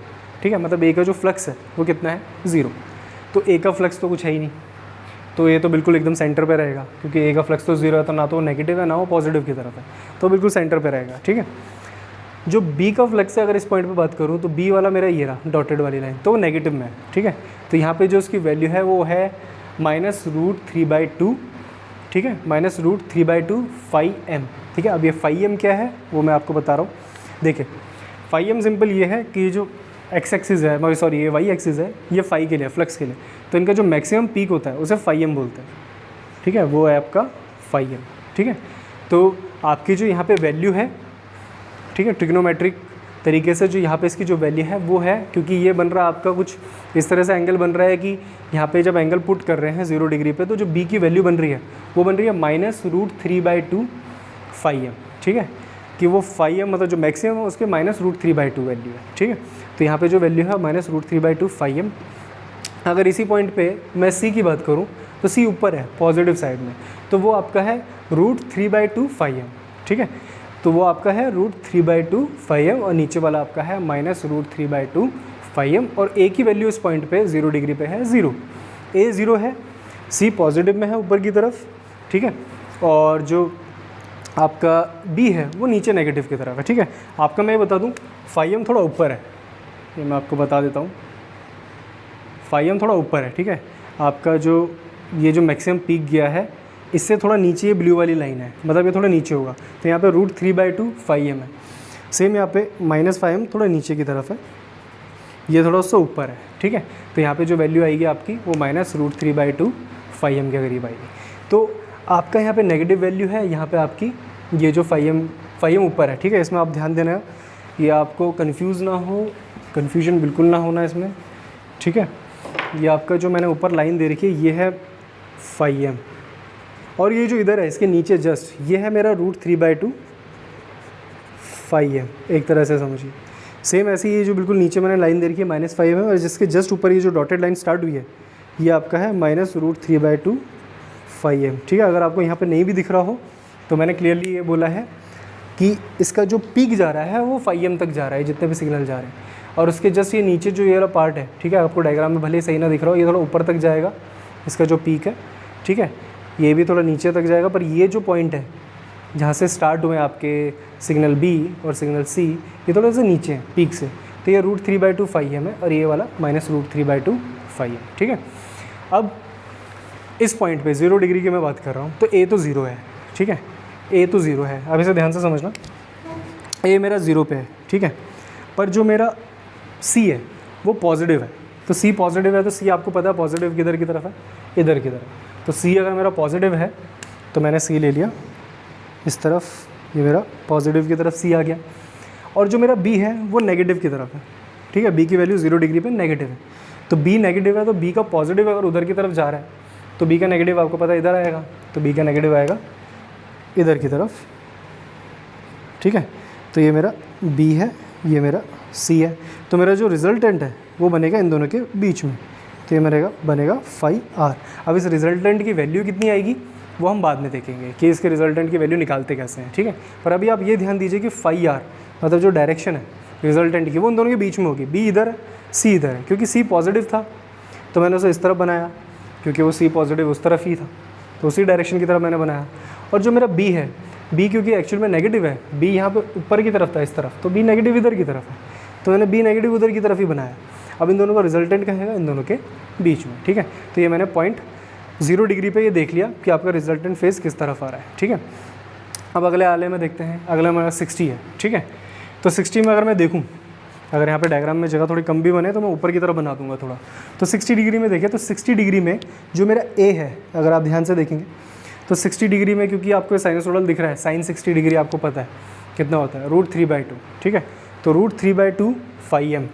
ठीक है। मतलब ए का जो फ्लक्स है वो कितना है? 0। तो ए का फ्लक्स तो कुछ है ही नहीं, तो ये तो बिल्कुल एकदम सेंटर पे रहेगा, क्योंकि ए का फ्लक्स तो 0 है, तो ना तो वो नेगेटिव है ना वो पॉजिटिव की तरफ है, तो बिल्कुल सेंटर पे रहेगा, ठीक है। जो बी का फ्लक्स है अगर इस पॉइंट पे बात करूँ तो बी वाला मेरा ये रहा डॉटेड वाली लाइन, तो वो नेगेटिव में है, ठीक है। तो यहाँ पे जो उसकी वैल्यू है वो है -√3/2, ठीक है, -√3/2 φm, ठीक है। अब ये φm क्या है वो मैं आपको बता रहा हूँ। देखिए φm सिंपल ये है कि जो एक्स एक्सिस है, सॉरी ये वाई एक्सिस है, ये फाई के लिए, फ्लक्स के लिए, तो इनका जो मैक्सिमम पीक होता है उसे फाई एम बोलते हैं, ठीक है, वो है आपका फाई एम, ठीक है। तो आपकी जो यहाँ पे वैल्यू है, ठीक है, ट्रिग्नोमेट्रिक तरीके से जो यहाँ पे इसकी जो वैल्यू है वो है, क्योंकि ये बन रहा है आपका कुछ इस तरह से एंगल बन रहा है कि यहाँ पे जब एंगल पुट कर रहे हैं 0 डिग्री पे, तो जो बी की वैल्यू बन रही है वो बन रही है -√3/2 फाई एम, ठीक है, कि वो फाई एम मतलब जो मैक्सिमम है उसके -√3/2 वैल्यू है, ठीक है। तो यहाँ पे जो वैल्यू है -√3/2 फाई एम। अगर इसी पॉइंट पे मैं सी की बात करूँ तो सी ऊपर है पॉजिटिव साइड में, तो वो आपका है √3/2 फाई एम, ठीक है, तो वो आपका है √3/2 फाई एम, और नीचे वाला आपका है -√3/2 फाई एम, और ए की वैल्यू इस पॉइंट पे 0 डिग्री पे है 0, ए 0 है, सी पॉजिटिव में है ऊपर की तरफ, ठीक है, और जो आपका बी है वो नीचे नेगेटिव की तरफ है, ठीक है। आपका मैं ये बता दूं फाई एम थोड़ा ऊपर है, ये मैं आपको बता देता हूँ, फाई एम थोड़ा ऊपर है, ठीक है। आपका जो ये जो मैक्सिमम पीक गया है इससे थोड़ा नीचे ये ब्लू वाली लाइन है, मतलब ये थोड़ा नीचे होगा, तो यहाँ पे √3/2 फाई एम है। सेम यहाँ पे -फाई एम थोड़ा नीचे की तरफ है, ये थोड़ा उससे ऊपर है, ठीक है। तो यहाँ पे जो वैल्यू आएगी आपकी वो -√3/2 फाई एम के करीब आएगी। तो आपका यहाँ पे नेगेटिव वैल्यू है, यहाँ पे आपकी ये जो फाई एम ऊपर है, ठीक है। इसमें आप ध्यान देना, ये आपको कन्फ्यूज़ ना हो, कन्फ्यूजन बिल्कुल ना होना इसमें, ठीक है। ये आपका जो मैंने ऊपर लाइन दे रखी है ये है फाई एम, और ये जो इधर है इसके नीचे जस्ट ये है मेरा √3/2 फाई एम, एक तरह से समझिए। सेम ऐसे ही ये जो बिल्कुल नीचे मैंने लाइन दे रखी है -5 है, और जिसके जस्ट ऊपर ये जो डॉटेड लाइन स्टार्ट हुई है ये आपका है -√3/2 फाई एम, ठीक है। अगर आपको यहाँ पे नहीं भी दिख रहा हो तो मैंने क्लियरली ये बोला है कि इसका जो पीक जा रहा है वो फाई एम तक जा रहा है, जितने भी सिग्नल जा रहे हैं, और उसके जस्ट ये नीचे जो ये वाला पार्ट है, ठीक है, आपको डायग्राम में भले ही सही ना दिख रहा हो, ये थोड़ा ऊपर तक जाएगा इसका जो पीक है, ठीक है, ये भी थोड़ा नीचे तक जाएगा, पर ये जो पॉइंट है जहाँ से स्टार्ट हुए आपके सिग्नल बी और सिग्नल सी, ये थोड़ा सा नीचे है पीक से, तो ये √3/2 फाई एम है, और ये वाला -√3/2 फाई एम, ठीक है। अब इस पॉइंट पे 0 डिग्री की मैं बात कर रहा हूँ, तो ए तो 0 है, ठीक है, ए तो 0 है, अब इसे ध्यान से समझना, ए मेरा 0 पे है, ठीक है, पर जो मेरा सी है वो पॉजिटिव है, तो सी पॉजिटिव है, तो सी आपको पता है पॉजिटिव किधर की तरफ है, इधर की तरफ, तो सी अगर मेरा पॉजिटिव है तो मैंने सी ले लिया इस तरफ, ये मेरा पॉजिटिव की तरफ सी आ गया, और जो मेरा बी है वो नेगेटिव की तरफ है, ठीक है, बी की वैल्यू 0 डिग्री पे नेगेटिव है, तो बी नेगेटिव है, तो बी का पॉजिटिव अगर उधर की तरफ जा रहा है तो बी का नेगेटिव आपको पता है इधर आएगा, तो बी का नेगेटिव आएगा इधर की तरफ, ठीक है। तो ये मेरा बी है, ये मेरा सी है, तो मेरा जो रिजल्टेंट है वो बनेगा इन दोनों के बीच में, तो ये मेरा बनेगा फाई आर। अब इस रिजल्टेंट की वैल्यू कितनी आएगी वो हम बाद में देखेंगे कि इसके रिजल्टेंट की वैल्यू निकालते कैसे हैं, ठीक है। पर अभी आप ये ध्यान दीजिए कि फाई आर मतलब जो डायरेक्शन है रिजल्टेंट की वो इन दोनों के बीच में होगी, बी इधर है सी इधर है, क्योंकि सी पॉजिटिव था तो मैंने उसे इस तरफ बनाया, क्योंकि वो सी पॉजिटिव उस तरफ ही था तो उसी डायरेक्शन की तरफ मैंने बनाया। और जो मेरा बी है, बी क्योंकि एक्चुअल में नेगेटिव है, बी यहाँ पे ऊपर की तरफ था इस तरफ, तो बी नेगेटिव इधर की तरफ है, तो मैंने बी नेगेटिव उधर की तरफ ही बनाया। अब इन दोनों का रिजल्टेंट कहेगा इन दोनों के बीच में, ठीक है। तो ये मैंने पॉइंट 0 डिग्री पे ये देख लिया कि आपका रिजल्टेंट फेस किस तरफ आ रहा है, ठीक है। अब अगले आले में देखते हैं, अगला मेरा 60 है, ठीक है। तो 60 में अगर मैं देखूँ, अगर यहाँ पे डायग्राम में जगह थोड़ी कम भी बने तो मैं ऊपर की तरफ बना दूंगा थोड़ा, तो 60 डिग्री में देखें तो 60 डिग्री में जो मेरा ए है, अगर आप ध्यान से देखेंगे तो 60 डिग्री में, क्योंकि आपको साइनसोइडल दिख रहा है, साइन 60 डिग्री आपको पता है कितना होता है, √3/2, ठीक है। तो √3/2 फाई एम,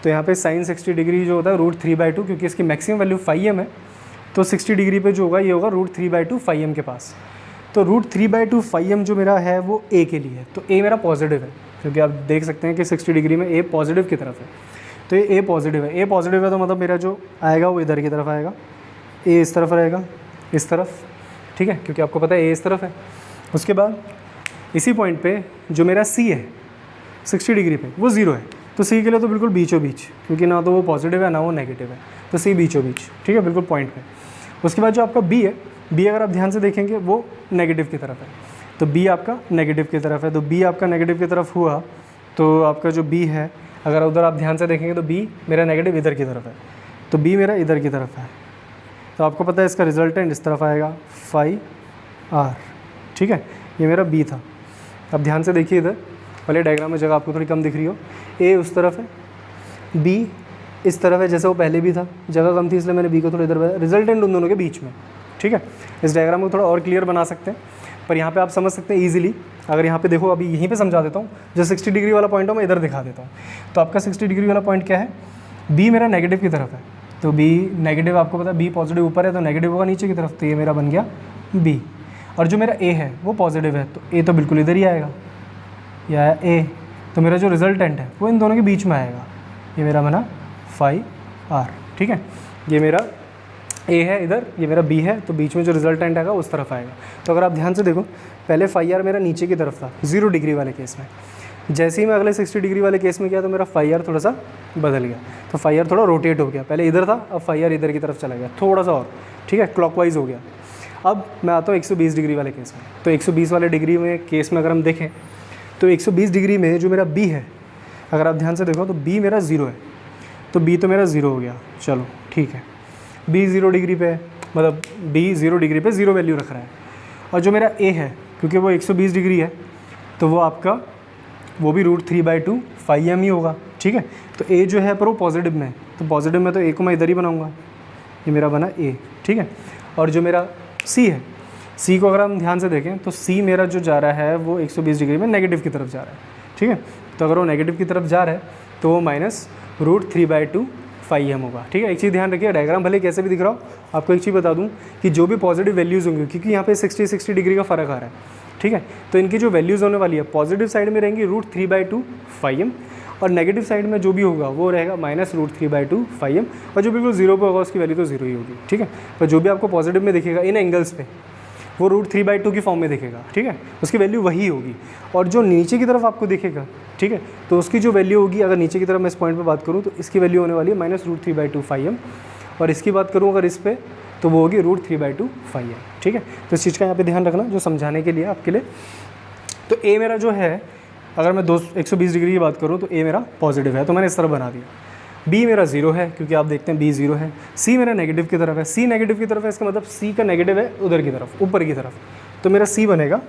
तो यहाँ पे साइन 60 डिग्री जो होता है √3/2, क्योंकि इसकी मैक्सिमम वैल्यू फाई एम है, तो 60 डिग्री पे जो होगा ये होगा √3/2 फाई एम के पास। तो √3/2 फाई एम जो मेरा है वो ए के लिए है, तो ए मेरा पॉजिटिव है, क्योंकि आप देख सकते हैं कि 60 डिग्री में ए पॉजिटिव की तरफ है, तो ये ए पॉजिटिव है, ए पॉजिटिव है तो मतलब मेरा जो आएगा वो इधर की तरफ आएगा, ए इस तरफ रहेगा इस तरफ, ठीक है, क्योंकि आपको पता है ए इस तरफ है। उसके बाद इसी पॉइंट पे जो मेरा सी है 60 डिग्री पे वो 0 है, तो सी के लिए तो बिल्कुल बीचों बीच, क्योंकि ना तो वो पॉजिटिव है ना वो नेगेटिव है, तो सी बीचों बीच, ठीक है, बिल्कुल पॉइंट पे। उसके बाद जो आपका बी है, बी अगर आप ध्यान से देखेंगे वो नेगेटिव की तरफ है, तो बी आपका नेगेटिव की तरफ है, तो बी आपका नेगेटिव की तरफ हुआ, तो आपका जो बी है अगर उधर आप ध्यान से देखेंगे तो बी मेरा नेगेटिव इधर की तरफ है, तो बी मेरा इधर की तरफ है, तो आपको पता है इसका रिजल्टेंट इस तरफ आएगा फाई आर, ठीक है, ये मेरा बी था। अब ध्यान से देखिए इधर भले डायग्राम में जगह आपको थोड़ी कम दिख रही हो, ए उस तरफ है, बी इस तरफ है, जैसे वो पहले भी था, जगह कम थी इसलिए मैंने बी को थोड़ा इधर बनाया, रिजल्टेंट उन दोनों के बीच में, ठीक है। इस डायग्राम को थोड़ा और क्लियर बना सकते हैं, पर यहाँ पे आप समझ सकते हैं ईजिली। अगर यहाँ पे देखो, अभी यहीं पे समझा देता हूँ, जो 60 डिग्री वाला पॉइंट हो मैं इधर दिखा देता हूँ। तो आपका 60 डिग्री वाला पॉइंट क्या है, बी मेरा नेगेटिव की तरफ है, तो बी नेगेटिव, आपको पता है बी पॉजिटिव ऊपर है तो नेगेटिव होगा नीचे की तरफ, तो ये मेरा बन गया बी। और जो मेरा ए है वो पॉजिटिव है, तो ए तो बिल्कुल इधर ही आएगा, या ए, तो मेरा जो रिजल्टेंट है वो इन दोनों के बीच में आएगा, ये मेरा बना फाई आर, ठीक है। ये मेरा ए है इधर, ये मेरा बी है, तो बीच में जो रिजल्टेंट आएगा उस तरफ आएगा। तो अगर आप ध्यान से देखो, पहले फाई आर मेरा नीचे की तरफ था 0 डिग्री वाले केस में, जैसे ही मैं अगले 60 डिग्री वाले केस में किया तो मेरा फाई आर थोड़ा सा बदल गया, तो फाई आर थोड़ा रोटेट हो गया, पहले इधर था अब फाई आर इधर की तरफ चला गया थोड़ा सा और, ठीक है, क्लॉकवाइज हो गया। अब मैं आता हूँ 120 डिग्री वाले केस में, तो 120 वाले डिग्री में केस में अगर हम देखें तो 120 डिग्री में जो मेरा बी है, अगर आप ध्यान से देखो तो बी मेरा 0 है, तो बी तो मेरा 0 हो गया, चलो ठीक है। बी 0 डिग्री पे, मतलब बी 0 डिग्री पे 0 वैल्यू रख रहा है। और जो मेरा ए है, क्योंकि वो 120 डिग्री है तो वो आपका वो भी √3/2 फाई एम ही होगा, ठीक है। तो ए जो है पर वो पॉजिटिव में है, तो पॉजिटिव में तो ए को मैं इधर ही बनाऊँगा, ये मेरा बना ए, ठीक है। और जो मेरा सी है, सी को अगर हम ध्यान से देखें तो सी मेरा जो जा रहा है वो 120 डिग्री में नेगेटिव की तरफ जा रहा है, ठीक है। तो अगर वो नेगेटिव की तरफ जा रहा है तो वो -√3/2 फाई एम होगा, ठीक है। एक चीज़ ध्यान रखिए, डायग्राम भले कैसे भी दिख रहा हो, आपको एक चीज़ बता दूं कि जो भी पॉजिटिव वैल्यूज़ होंगी, क्योंकि यहाँ पे 60 डिग्री का फ़र्क आ रहा है, ठीक है, तो इनकी जो वैल्यूज़ होने वाली है पॉजिटिव साइड में रहेंगी √3/2 फाई एम, और नेगेटिव साइड में जो भी होगा वो रहेगा -√3/2 फाई एम, और जो बिल्कुल 0 पे होगा उसकी वैल्यू तो 0 ही होगी, ठीक है। पर जो भी आपको पॉजिटिव में दिखेगा इन एंगल्स पे वो √3/2 की फॉर्म में दिखेगा, ठीक है, उसकी वैल्यू वही होगी। और जो नीचे की तरफ आपको दिखेगा, ठीक है, तो उसकी जो वैल्यू होगी, अगर नीचे की तरफ मैं इस पॉइंट पे बात करूँ तो इसकी वैल्यू होने वाली है -√3/2 फाई एम, और इसकी बात करूँ अगर इस पे तो वो होगी √3/2 फाई एम, ठीक है। तो इस चीज़ का यहाँ पे ध्यान रखना, जो समझाने के लिए आपके लिए। तो ए मेरा जो है, अगर मैं 120 डिग्री की बात करूँ तो ए मेरा पॉजिटिव है, तो मैंने इस तरह बना दिया। बी मेरा 0 है, क्योंकि आप देखते हैं बी 0 है। सी मेरा नेगेटिव की तरफ है, सी नेगेटिव की तरफ है, इसका मतलब सी का नेगेटिव है उधर की तरफ, ऊपर की तरफ, तो मेरा सी बनेगा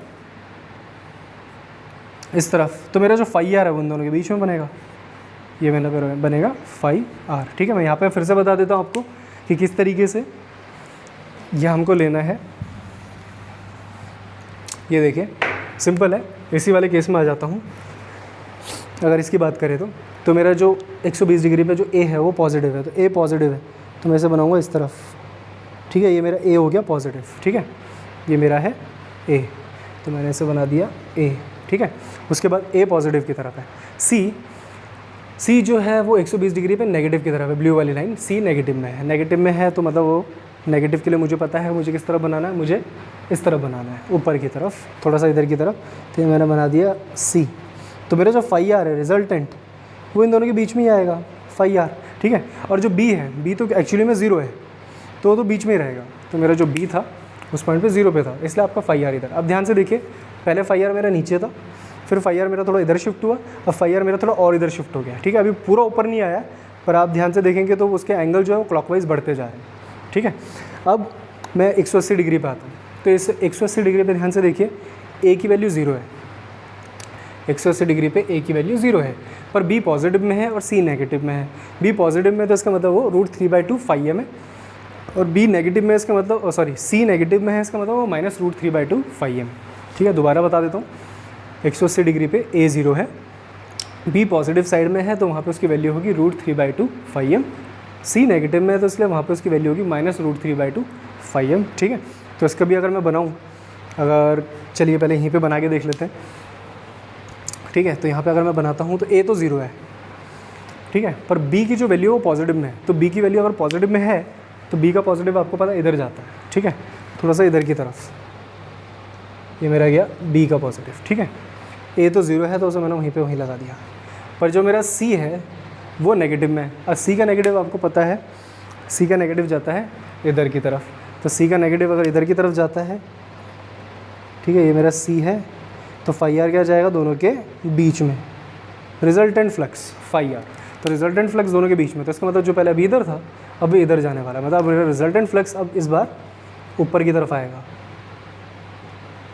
इस तरफ। तो मेरा जो फाई आर है वो उन दोनों के बीच में बनेगा, ये मेरा बनेगा फाई आर, ठीक है। मैं यहाँ पे फिर से बता देता हूँ आपको कि किस तरीके से यह हमको लेना है। ये देखिए सिंपल है, इसी वाले केस में आ जाता हूँ। अगर इसकी बात करें तो मेरा जो 120 डिग्री पे जो ए है वो पॉजिटिव है, तो ए पॉजिटिव है तो मैं इसे बनाऊँगा इस तरफ, ठीक है। ये मेरा ए हो गया पॉजिटिव, ठीक है, ये मेरा है ए, तो मैंने इसे बना दिया ए, ठीक है। उसके बाद ए पॉजिटिव की तरफ है। सी जो है वो 120 डिग्री पे नेगेटिव की तरफ है, ब्लू वाली लाइन, सी नेगेटिव में है। नेगेटिव में है तो मतलब वो नेगेटिव के लिए मुझे पता है मुझे किस तरफ बनाना है, मुझे इस तरफ बनाना है, ऊपर की तरफ, थोड़ा सा इधर की तरफ, तो ये मैंने बना दिया सी। तो मेरा जो फाई आर है रिजल्टेंट वो इन दोनों के बीच में ही आएगा, फाई आर, ठीक है। और जो बी है, बी तो एक्चुअली में 0 है, तो वो तो बीच में ही रहेगा, तो मेरा जो बी था उस पॉइंट पे 0 पे था, इसलिए आपका फाई आर इधर। अब ध्यान से देखिए, पहले फाई आर मेरा नीचे था, फिर फाई आर मेरा थोड़ा इधर शिफ्ट हुआ, अब फाई आर मेरा थोड़ा और इधर शिफ्ट हो गया, ठीक है। अभी पूरा ऊपर नहीं आया, पर आप ध्यान से देखेंगे तो उसके एंगल जो है वो क्लॉकवाइज बढ़ते जा रहे हैं, ठीक है। अब मैं 180 डिग्री पे आता हूँ, तो इस 180 डिग्री पे ध्यान से देखिए, ए की वैल्यू 0 है, 180 डिग्री पे ए की वैल्यू 0 है, पर बी पॉजिटिव में है और सी नेगेटिव में है। बी पॉजिटिव में तो इसका मतलब वो √3/2 फाई एम है, और बी नेगेटिव में इसका मतलब सी नेगेटिव में है, इसका मतलब वो -√3/2 फाई एम, ठीक है। दोबारा बता देता हूँ, 180 डिग्री पे ए 0 है, बी पॉजिटिव साइड में है तो वहाँ पे उसकी वैल्यू होगी √3/2 फाई एम, सी नेगेटिव में है तो इसलिए वहाँ पे उसकी वैल्यू होगी -√3/2 फाई एम, ठीक है। तो इसका भी अगर मैं बनाऊँ, अगर चलिए पहले यहीं पे बना के देख लेते हैं, ठीक है। तो यहाँ पे अगर मैं बनाता हूँ तो ए तो 0 है, ठीक है, पर बी की जो वैल्यू है वो पॉजिटिव में है, तो बी की वैल्यू अगर पॉजिटिव में है तो बी का पॉजिटिव आपको पता है इधर जाता है, ठीक है, थोड़ा सा इधर की तरफ, ये मेरा गया बी का पॉजिटिव, ठीक है। ए तो 0 है तो उसे मैंने वहीं लगा दिया, पर जो मेरा सी है वो नेगेटिव में है। अब सी का नेगेटिव आपको पता है, सी का नेगेटिव जाता है इधर की तरफ, तो सी का नेगेटिव अगर इधर की तरफ जाता है, ठीक है, ये मेरा सी है, तो फाई आर क्या जाएगा दोनों के बीच में, रिजल्टेंट फ्लक्स फाई आर, तो रिजल्टेंट फ्लक्स दोनों के बीच में, तो इसका मतलब जो पहले अभी इधर था अब इधर जाने वाला है, मतलब रिजल्टेंट फ्लक्स अब इस बार ऊपर की तरफ आएगा,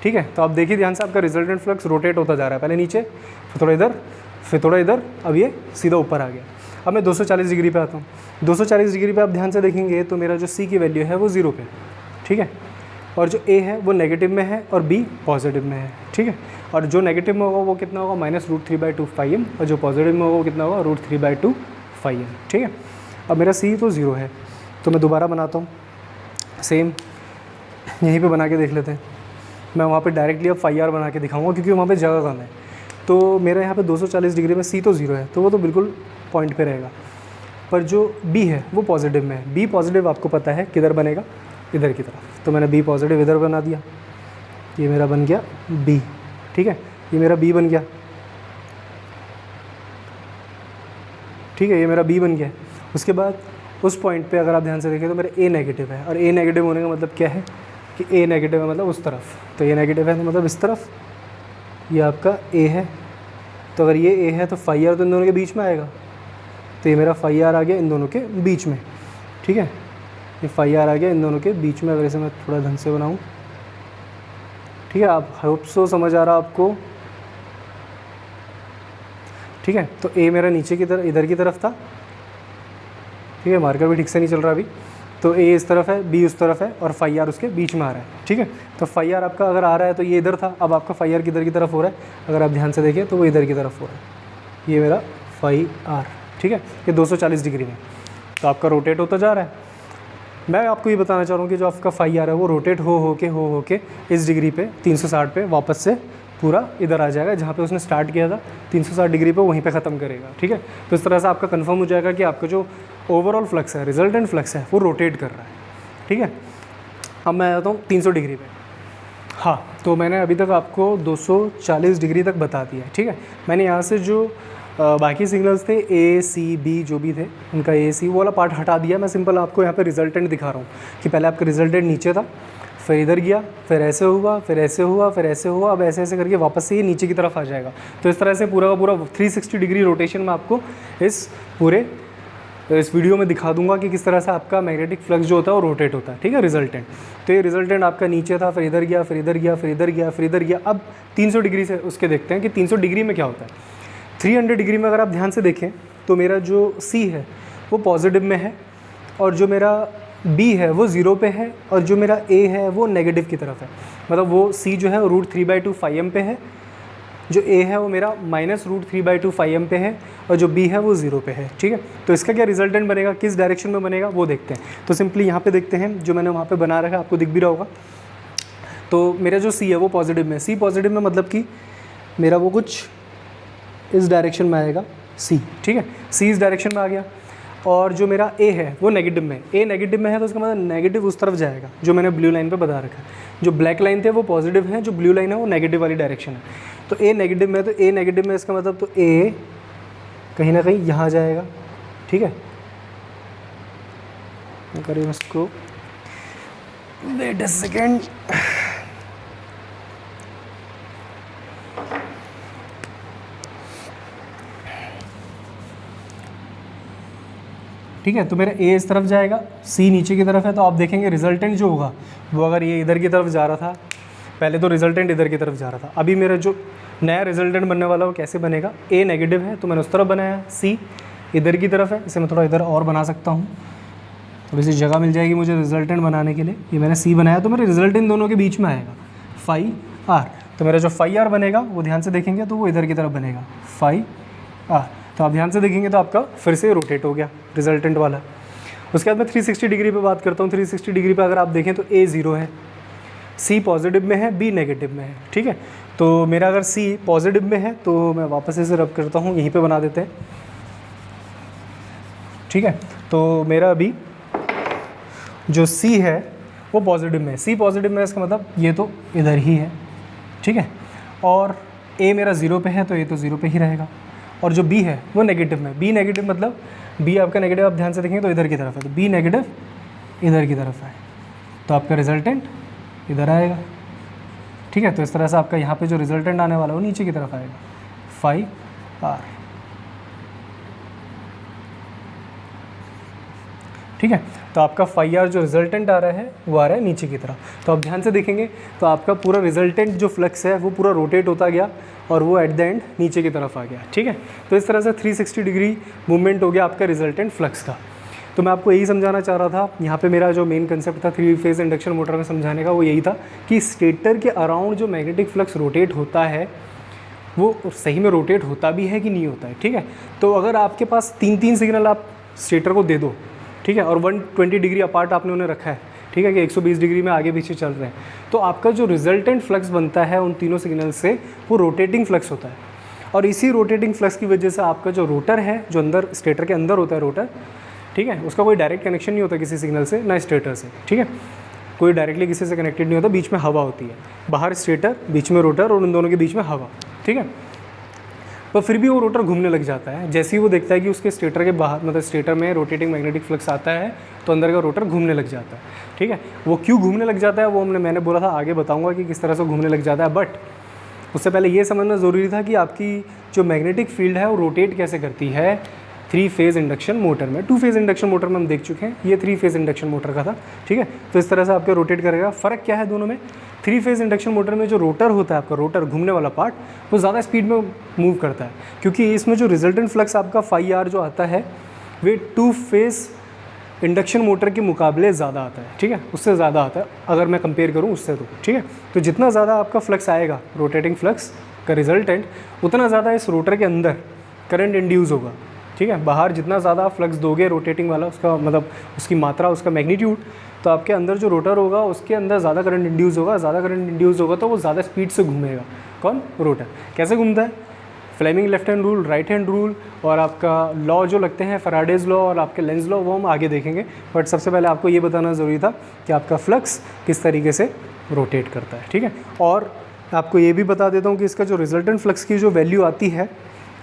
ठीक है। तो आप देखिए ध्यान से, आपका रिजल्टेंट फ्लक्स रोटेट होता जा रहा है, पहले नीचे, फिर थोड़ा इधर, फिर थोड़ा इधर, अब ये सीधा ऊपर आ गया। अब मैं 240 डिग्री पे आता हूँ। 240 डिग्री पे आप ध्यान से देखेंगे तो मेरा जो सी की वैल्यू है वो 0 पे, ठीक है, और जो ए है वो नेगेटिव में है और बी पॉजिटिव में है, ठीक है। और जो नेगेटिव में होगा वो कितना होगा -√3/2 φm, और जो पॉजिटिव में होगा वो कितना होगा √3/2 φm, ठीक है। अब मेरा सी तो 0 है, तो मैं दोबारा बनाता हूँ, सेम यहीं पे बना के देख लेते हैं। मैं वहाँ पे डायरेक्टली अब φr बना के दिखाऊंगा क्योंकि वहाँ पे जगह कम है। तो मेरा यहाँ पे 240 डिग्री में सी तो 0 है, तो वो तो बिल्कुल पॉइंट पे रहेगा, पर जो बी है वो पॉजिटिव में है। बी पॉजिटिव आपको पता है किधर बनेगा, इधर की तरफ, तो मैंने बी पॉजिटिव इधर बना दिया, ये मेरा बन गया बी, ठीक है, ये मेरा बी बन गया, ठीक है, ये मेरा बी बन गया। उसके बाद उस पॉइंट पे अगर आप ध्यान से देखें तो मेरा ए नेगेटिव है, और ए नेगेटिव होने का मतलब क्या है कि ए नेगेटिव है मतलब उस तरफ, तो ए नेगेटिव है तो मतलब इस तरफ, ये आपका ए है, तो अगर ये ए है तो φr तो इन दोनों के बीच में आएगा, तो ये मेरा φr आ गया इन दोनों के बीच में, ठीक है, ये φr आ गया इन दोनों के बीच में। अगर इसे मैं थोड़ा ढंग से बनाऊँ, ठीक है, आप होप सो समझ आ रहा आपको, ठीक है। तो ए मेरा नीचे की तरफ इधर की तरफ था, ठीक है, मार्कर भी ठीक से नहीं चल रहा अभी, तो ए इस तरफ है, बी उस तरफ है, और φr उसके बीच में आ रहा है, ठीक है। तो φr आपका अगर आ रहा है तो ये इधर था, अब आपका φr किधर की तरफ हो रहा है, अगर आप ध्यान से देखें तो वो इधर की तरफ हो रहा है, ये मेरा φr, ठीक है, ये 240 डिग्री में, तो आपका रोटेट होता जा रहा है। मैं आपको ये बताना चाह रहा हूँ कि जो आपका φr है वो रोटेट हो के इस डिग्री पे 360 पे वापस से पूरा इधर आ जाएगा, जहाँ पे उसने स्टार्ट किया था 360 डिग्री पे वहीं पे ख़त्म करेगा, ठीक है। तो इस तरह से आपका कंफर्म हो जाएगा कि आपका जो ओवरऑल फ्लक्स है, रिजल्टेंट फ्लक्स है, वो रोटेट कर रहा है, ठीक है। अब मैं आता हूँ 300 डिग्री पे। हाँ, तो मैंने अभी तक आपको 240 डिग्री तक बता दिया है, ठीक है। मैंने यहाँ से जो बाकी सिग्नल्स थे ए सी बी जो भी थे उनका ए सी वो वाला पार्ट हटा दिया। मैं सिंपल आपको यहाँ पे रिजल्टेंट दिखा रहा हूँ कि पहले आपका रिजल्टेंट नीचे था, फिर इधर गया, फिर ऐसे हुआ, फिर ऐसे हुआ, फिर ऐसे हुआ, अब ऐसे ऐसे करके वापस से ये नीचे की तरफ आ जाएगा। तो इस तरह से पूरा का पूरा 360 डिग्री रोटेशन में आपको इस वीडियो में दिखा दूंगा कि किस तरह से आपका मैग्नेटिक फ्लक्स जो होता है वो रोटेट होता है, ठीक है, रिजल्टेंट। तो ये रिजल्टेंट आपका नीचे था, फिर इधर गया, फिर इधर गया, फिर इधर गया, फिर इधर गया। अब 300 डिग्री से उसके देखते हैं कि 300 डिग्री में क्या होता है। 300 डिग्री में अगर आप ध्यान से देखें तो मेरा जो सी है वो पॉजिटिव में है, और जो मेरा बी है वो 0 पे है, और जो मेरा ए है वो नेगेटिव की तरफ है। मतलब वो सी जो है वो √3/2 φm पे है, जो ए है वो मेरा -√3/2 φm पे है, और जो बी है वो 0 पे है, ठीक है। तो इसका क्या रिजल्टेंट बनेगा, किस डायरेक्शन में बनेगा वो देखते हैं। तो सिंपली यहाँ पे देखते हैं, जो मैंने वहाँ पे बना रखा है आपको दिख भी रहा होगा। तो मेरा जो सी है वो पॉजिटिव में, सी पॉजिटिव में मतलब कि मेरा वो कुछ इस डायरेक्शन में आएगा सी, ठीक है, सी इस डायरेक्शन में आ गया। और जो मेरा ए है वो नेगेटिव में, ए नेगेटिव में है तो उसका मतलब नेगेटिव उस तरफ जाएगा, जो मैंने ब्लू लाइन पे बता रखा है। जो ब्लैक लाइन थे वो पॉजिटिव है, जो ब्लू लाइन है वो नेगेटिव वाली डायरेक्शन है। तो ए नेगेटिव में, तो ए नेगेटिव में इसका मतलब तो ए कहीं ना कहीं यहाँ जाएगा, ठीक है। करिए उसको, वेट अ सेकेंड, ठीक है। तो मेरा ए इस तरफ जाएगा, सी नीचे की तरफ है, तो आप देखेंगे रिजल्टेंट जो होगा वो, अगर ये इधर की तरफ जा रहा था, पहले तो रिजल्टेंट इधर की तरफ जा रहा था, अभी मेरा जो नया रिजल्टेंट बनने वाला वो कैसे बनेगा, ए नेगेटिव है तो मैंने उस तरफ बनाया, सी इधर की तरफ है, इसे मैं थोड़ा इधर और बना सकता हूँ, थोड़ी सी जगह मिल जाएगी मुझे रिजल्टेंट बनाने के लिए। ये मैंने सी बनाया, तो मेरा रिजल्टेंट दोनों के बीच में आएगा φr। तो मेरा जो φr बनेगा वो ध्यान से देखेंगे तो वो इधर की तरफ बनेगा φr। तो आप ध्यान से देखेंगे तो आपका फिर से रोटेट हो गया रिजल्टेंट वाला। उसके बाद मैं 360 डिग्री पे बात करता हूँ। 360 डिग्री पे अगर आप देखें तो ए 0 है, सी पॉजिटिव में है, बी नेगेटिव में है, ठीक है। तो मेरा अगर सी पॉजिटिव में है तो मैं वापस इसे रब करता हूँ, यहीं पे बना देते हैं, ठीक है। तो मेरा अभी जो सी है वो पॉजिटिव में है, सी पॉजिटिव में, इसका मतलब ये तो इधर ही है, ठीक है। और ए मेरा 0 पे है तो ये तो 0 पे ही रहेगा। और जो बी है वो नेगेटिव में, बी नेगेटिव मतलब बी आपका नेगेटिव, आप ध्यान से देखेंगे तो इधर की तरफ है, तो बी नेगेटिव इधर की तरफ है, तो आपका रिजल्टेंट इधर आएगा, ठीक है। तो इस तरह से आपका यहाँ पे जो रिजल्टेंट आने वाला है वो नीचे की तरफ आएगा φr, ठीक है। तो आपका फाई आर जो रिजल्टेंट आ रहा है वो आ रहा है नीचे की तरफ। तो आप ध्यान से देखेंगे तो आपका पूरा रिजल्टेंट जो फ्लक्स है वो पूरा रोटेट होता गया और वो एट द एंड नीचे की तरफ आ गया, ठीक है। तो इस तरह से 360 डिग्री मूवमेंट हो गया आपका रिजल्टेंट फ्लक्स का। तो मैं आपको यही समझाना चाह रहा था, यहाँ पे मेरा जो मेन कंसेप्ट था 3 फेज़ इंडक्शन मोटर में समझाने का वो यही था कि स्टेटर के अराउंड जो मैग्नेटिक फ्लक्स रोटेट होता है वो सही में रोटेट होता भी है कि नहीं होता है, ठीक है। तो अगर आपके पास 3 सिग्नल आप स्टेटर को दे दो, ठीक है, और 120 डिग्री अपार्ट आपने उन्हें रखा है, ठीक है, कि 120 डिग्री में आगे पीछे चल रहे हैं, तो आपका जो रिजल्टेंट फ्लक्स बनता है उन तीनों सिग्नल से वो रोटेटिंग फ्लक्स होता है। और इसी रोटेटिंग फ्लक्स की वजह से आपका जो रोटर है, जो अंदर स्टेटर के अंदर होता है रोटर, ठीक है, उसका कोई डायरेक्ट कनेक्शन नहीं होता किसी सिग्नल से, ना स्टेटर से, ठीक है, कोई डायरेक्टली किसी से कनेक्टेड नहीं होता, बीच में हवा होती है, बाहर स्टेटर, बीच में रोटर और उन दोनों के बीच में हवा, ठीक है। पर फिर भी वो रोटर घूमने लग जाता है जैसे ही वो देखता है कि उसके स्टेटर के बाहर, मतलब स्टेटर में रोटेटिंग मैग्नेटिक फ्लक्स आता है तो अंदर का रोटर घूमने लग जाता है, ठीक है। वो क्यों घूमने लग जाता है वो मैंने बोला था, आगे बताऊंगा कि किस तरह से घूमने लग जाता है। बट उससे पहले ये समझना ज़रूरी था कि आपकी जो मैग्नेटिक फील्ड है वो रोटेट कैसे करती है 3 फेज़ इंडक्शन मोटर में। 2 फेज़ इंडक्शन मोटर में हम देख चुके हैं, ये 3 फेज़ इंडक्शन मोटर का था, ठीक है। तो इस तरह से आपके रोटेट करेगा। फ़र्क क्या है दोनों में? 3 फेज़ इंडक्शन मोटर में जो रोटर होता है आपका, रोटर घूमने वाला पार्ट, वो ज़्यादा स्पीड में मूव करता है, क्योंकि इसमें जो रिजल्टेंट फ्लक्स आपका फाई आर जो आता है वे 2 फेज़ इंडक्शन मोटर के मुकाबले ज़्यादा आता है, ठीक है, उससे ज़्यादा आता है अगर मैं कंपेयर करूँ उससे, तो ठीक है। तो जितना ज़्यादा आपका फ्लक्स आएगा, रोटेटिंग फ्लक्स का रिजल्टेंट, उतना ज़्यादा इस रोटर के अंदर करंट इंड्यूस होगा, ठीक है। बाहर जितना ज़्यादा फ्लक्स दोगे रोटेटिंग वाला, उसका मतलब उसकी मात्रा, उसका मैग्नीट्यूड, तो आपके अंदर जो रोटर होगा उसके अंदर ज़्यादा करंट इंड्यूस होगा। ज़्यादा करंट इंड्यूस होगा तो वो ज़्यादा स्पीड से घूमेगा। कौन? रोटर। कैसे घूमता है? Fleming left hand rule, right hand rule और आपका लॉ जो लगते हैं, फैराडेज लॉ और आपके लेंज लॉ, वो हम आगे देखेंगे। बट सबसे पहले आपको ये बताना ज़रूरी था कि आपका फ्लक्स किस तरीके से रोटेट करता है, ठीक है। और आपको ये भी बता देता हूँ कि इसका जो रिजल्टेंट फ्लक्स की जो वैल्यू आती है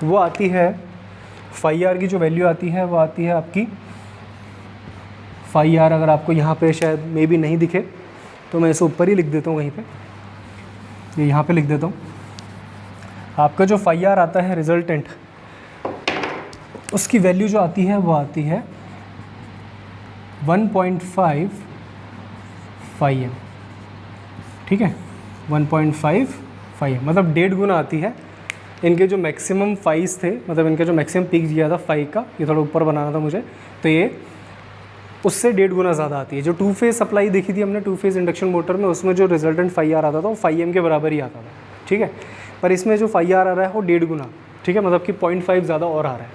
वो आती है, फाई आर की जो वैल्यू आती है वो आती है आपकी फाई आर। अगर आपको यहाँ पे शायद मे भी नहीं दिखे तो मैं इसे ऊपर ही लिख देता हूँ, कहीं पे, ये यहाँ पे लिख देता हूँ। आपका जो फाई आर आता है रिजल्टेंट, उसकी वैल्यू जो आती है वो आती है 1.5 फाई एम, ठीक है, 1.5 फाई एम, मतलब 1.5 गुना आती है। इनके जो मैक्सिमम फाइज थे, मतलब इनका जो मैक्सिमम पीक दिया था फाई का, ये थोड़ा ऊपर बनाना था मुझे, तो ये उससे 1.5 गुना ज़्यादा आती है। जो 2 फेज़ सप्लाई देखी थी हमने 2 फेज़ इंडक्शन मोटर में, उसमें जो रिजल्टेंट फाई आर आता था वो फाई एम के बराबर ही आता था, ठीक है। पर इसमें जो फाई आर आ रहा है वो 1.5 गुना, ठीक है, मतलब कि 0.5 ज़्यादा और आ रहा है।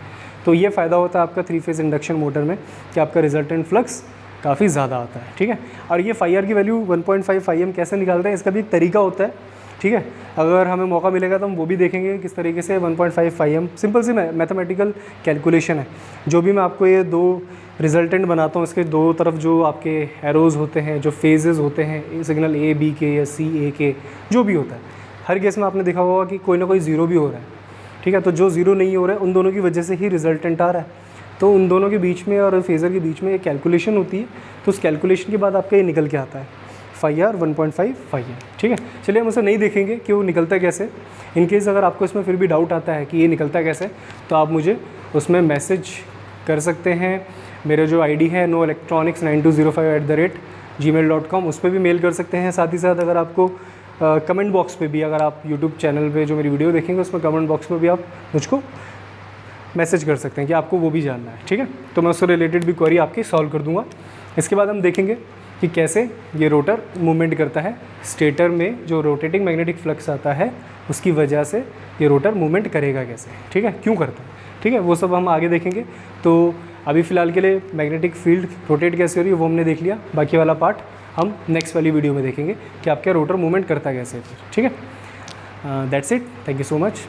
तो ये फ़ायदा होता है आपका 3 फेज़ इंडक्शन मोटर में कि आपका रिजल्टेंट फ्लक्स काफ़ी ज़्यादा आता है, ठीक है। और ये फाई आर की वैल्यू 1.5 फाई एम कैसे निकालते हैं, इसका भी एक तरीका होता है, ठीक है। अगर हमें मौका मिलेगा तो हम वो भी देखेंगे किस तरीके से 1.5 फाई एम, सिंपल सी मैथमेटिकल कैलकुलेशन है। जो भी मैं आपको ये 2 रिजल्टेंट बनाता हूँ, इसके 2 तरफ जो आपके एरोज़ होते हैं, जो फेजेस होते हैं, सिग्नल ए बी के या सी ए के, जो भी होता है, हर केस में आपने देखा होगा कि कोई ना कोई ज़ीरो भी हो रहा है, ठीक है। तो जो ज़ीरो नहीं हो रहा है उन दोनों की वजह से ही रिजल्टेंट आ रहा है। तो उन दोनों के बीच में और फेज़र के बीच में एक कैलकुलेशन होती है, तो उस कैलकुलेशन के बाद आपका ये निकल के आता है फाई आर 1.5 फाई एम, ठीक है। चलिए हम उसे नहीं देखेंगे कि वो निकलता कैसे। इनकेस अगर आपको इसमें फिर भी डाउट आता है कि ये निकलता कैसे, तो आप मुझे उसमें मैसेज कर सकते हैं। मेरे जो आईडी है noelectronics9205@gmail.com, उस पर भी मेल कर सकते हैं। साथ ही साथ अगर आपको कमेंट बॉक्स पे भी, अगर आप यूट्यूब चैनल पे जो मेरी वीडियो देखेंगे उसमें कमेंट बॉक्स में भी आप मुझको मैसेज कर सकते हैं कि आपको वो भी जानना है, ठीक है। तो मैं उससे रिलेटेड भी क्वेरी आपकी सॉल्व कर दूंगा। इसके बाद हम देखेंगे कि कैसे ये रोटर मूवमेंट करता है। स्टेटर में जो रोटेटिंग मैग्नेटिक फ्लक्स आता है उसकी वजह से ये रोटर मूवमेंट करेगा कैसे, ठीक है, क्यों करता है, ठीक है, वो सब हम आगे देखेंगे। तो अभी फ़िलहाल के लिए मैग्नेटिक फील्ड रोटेट कैसे हो रही है वो हमने देख लिया। बाकी वाला पार्ट हम नेक्स्ट वाली वीडियो में देखेंगे कि आपका रोटर मूवमेंट करता कैसे है, ठीक है। That's it, thank you so much.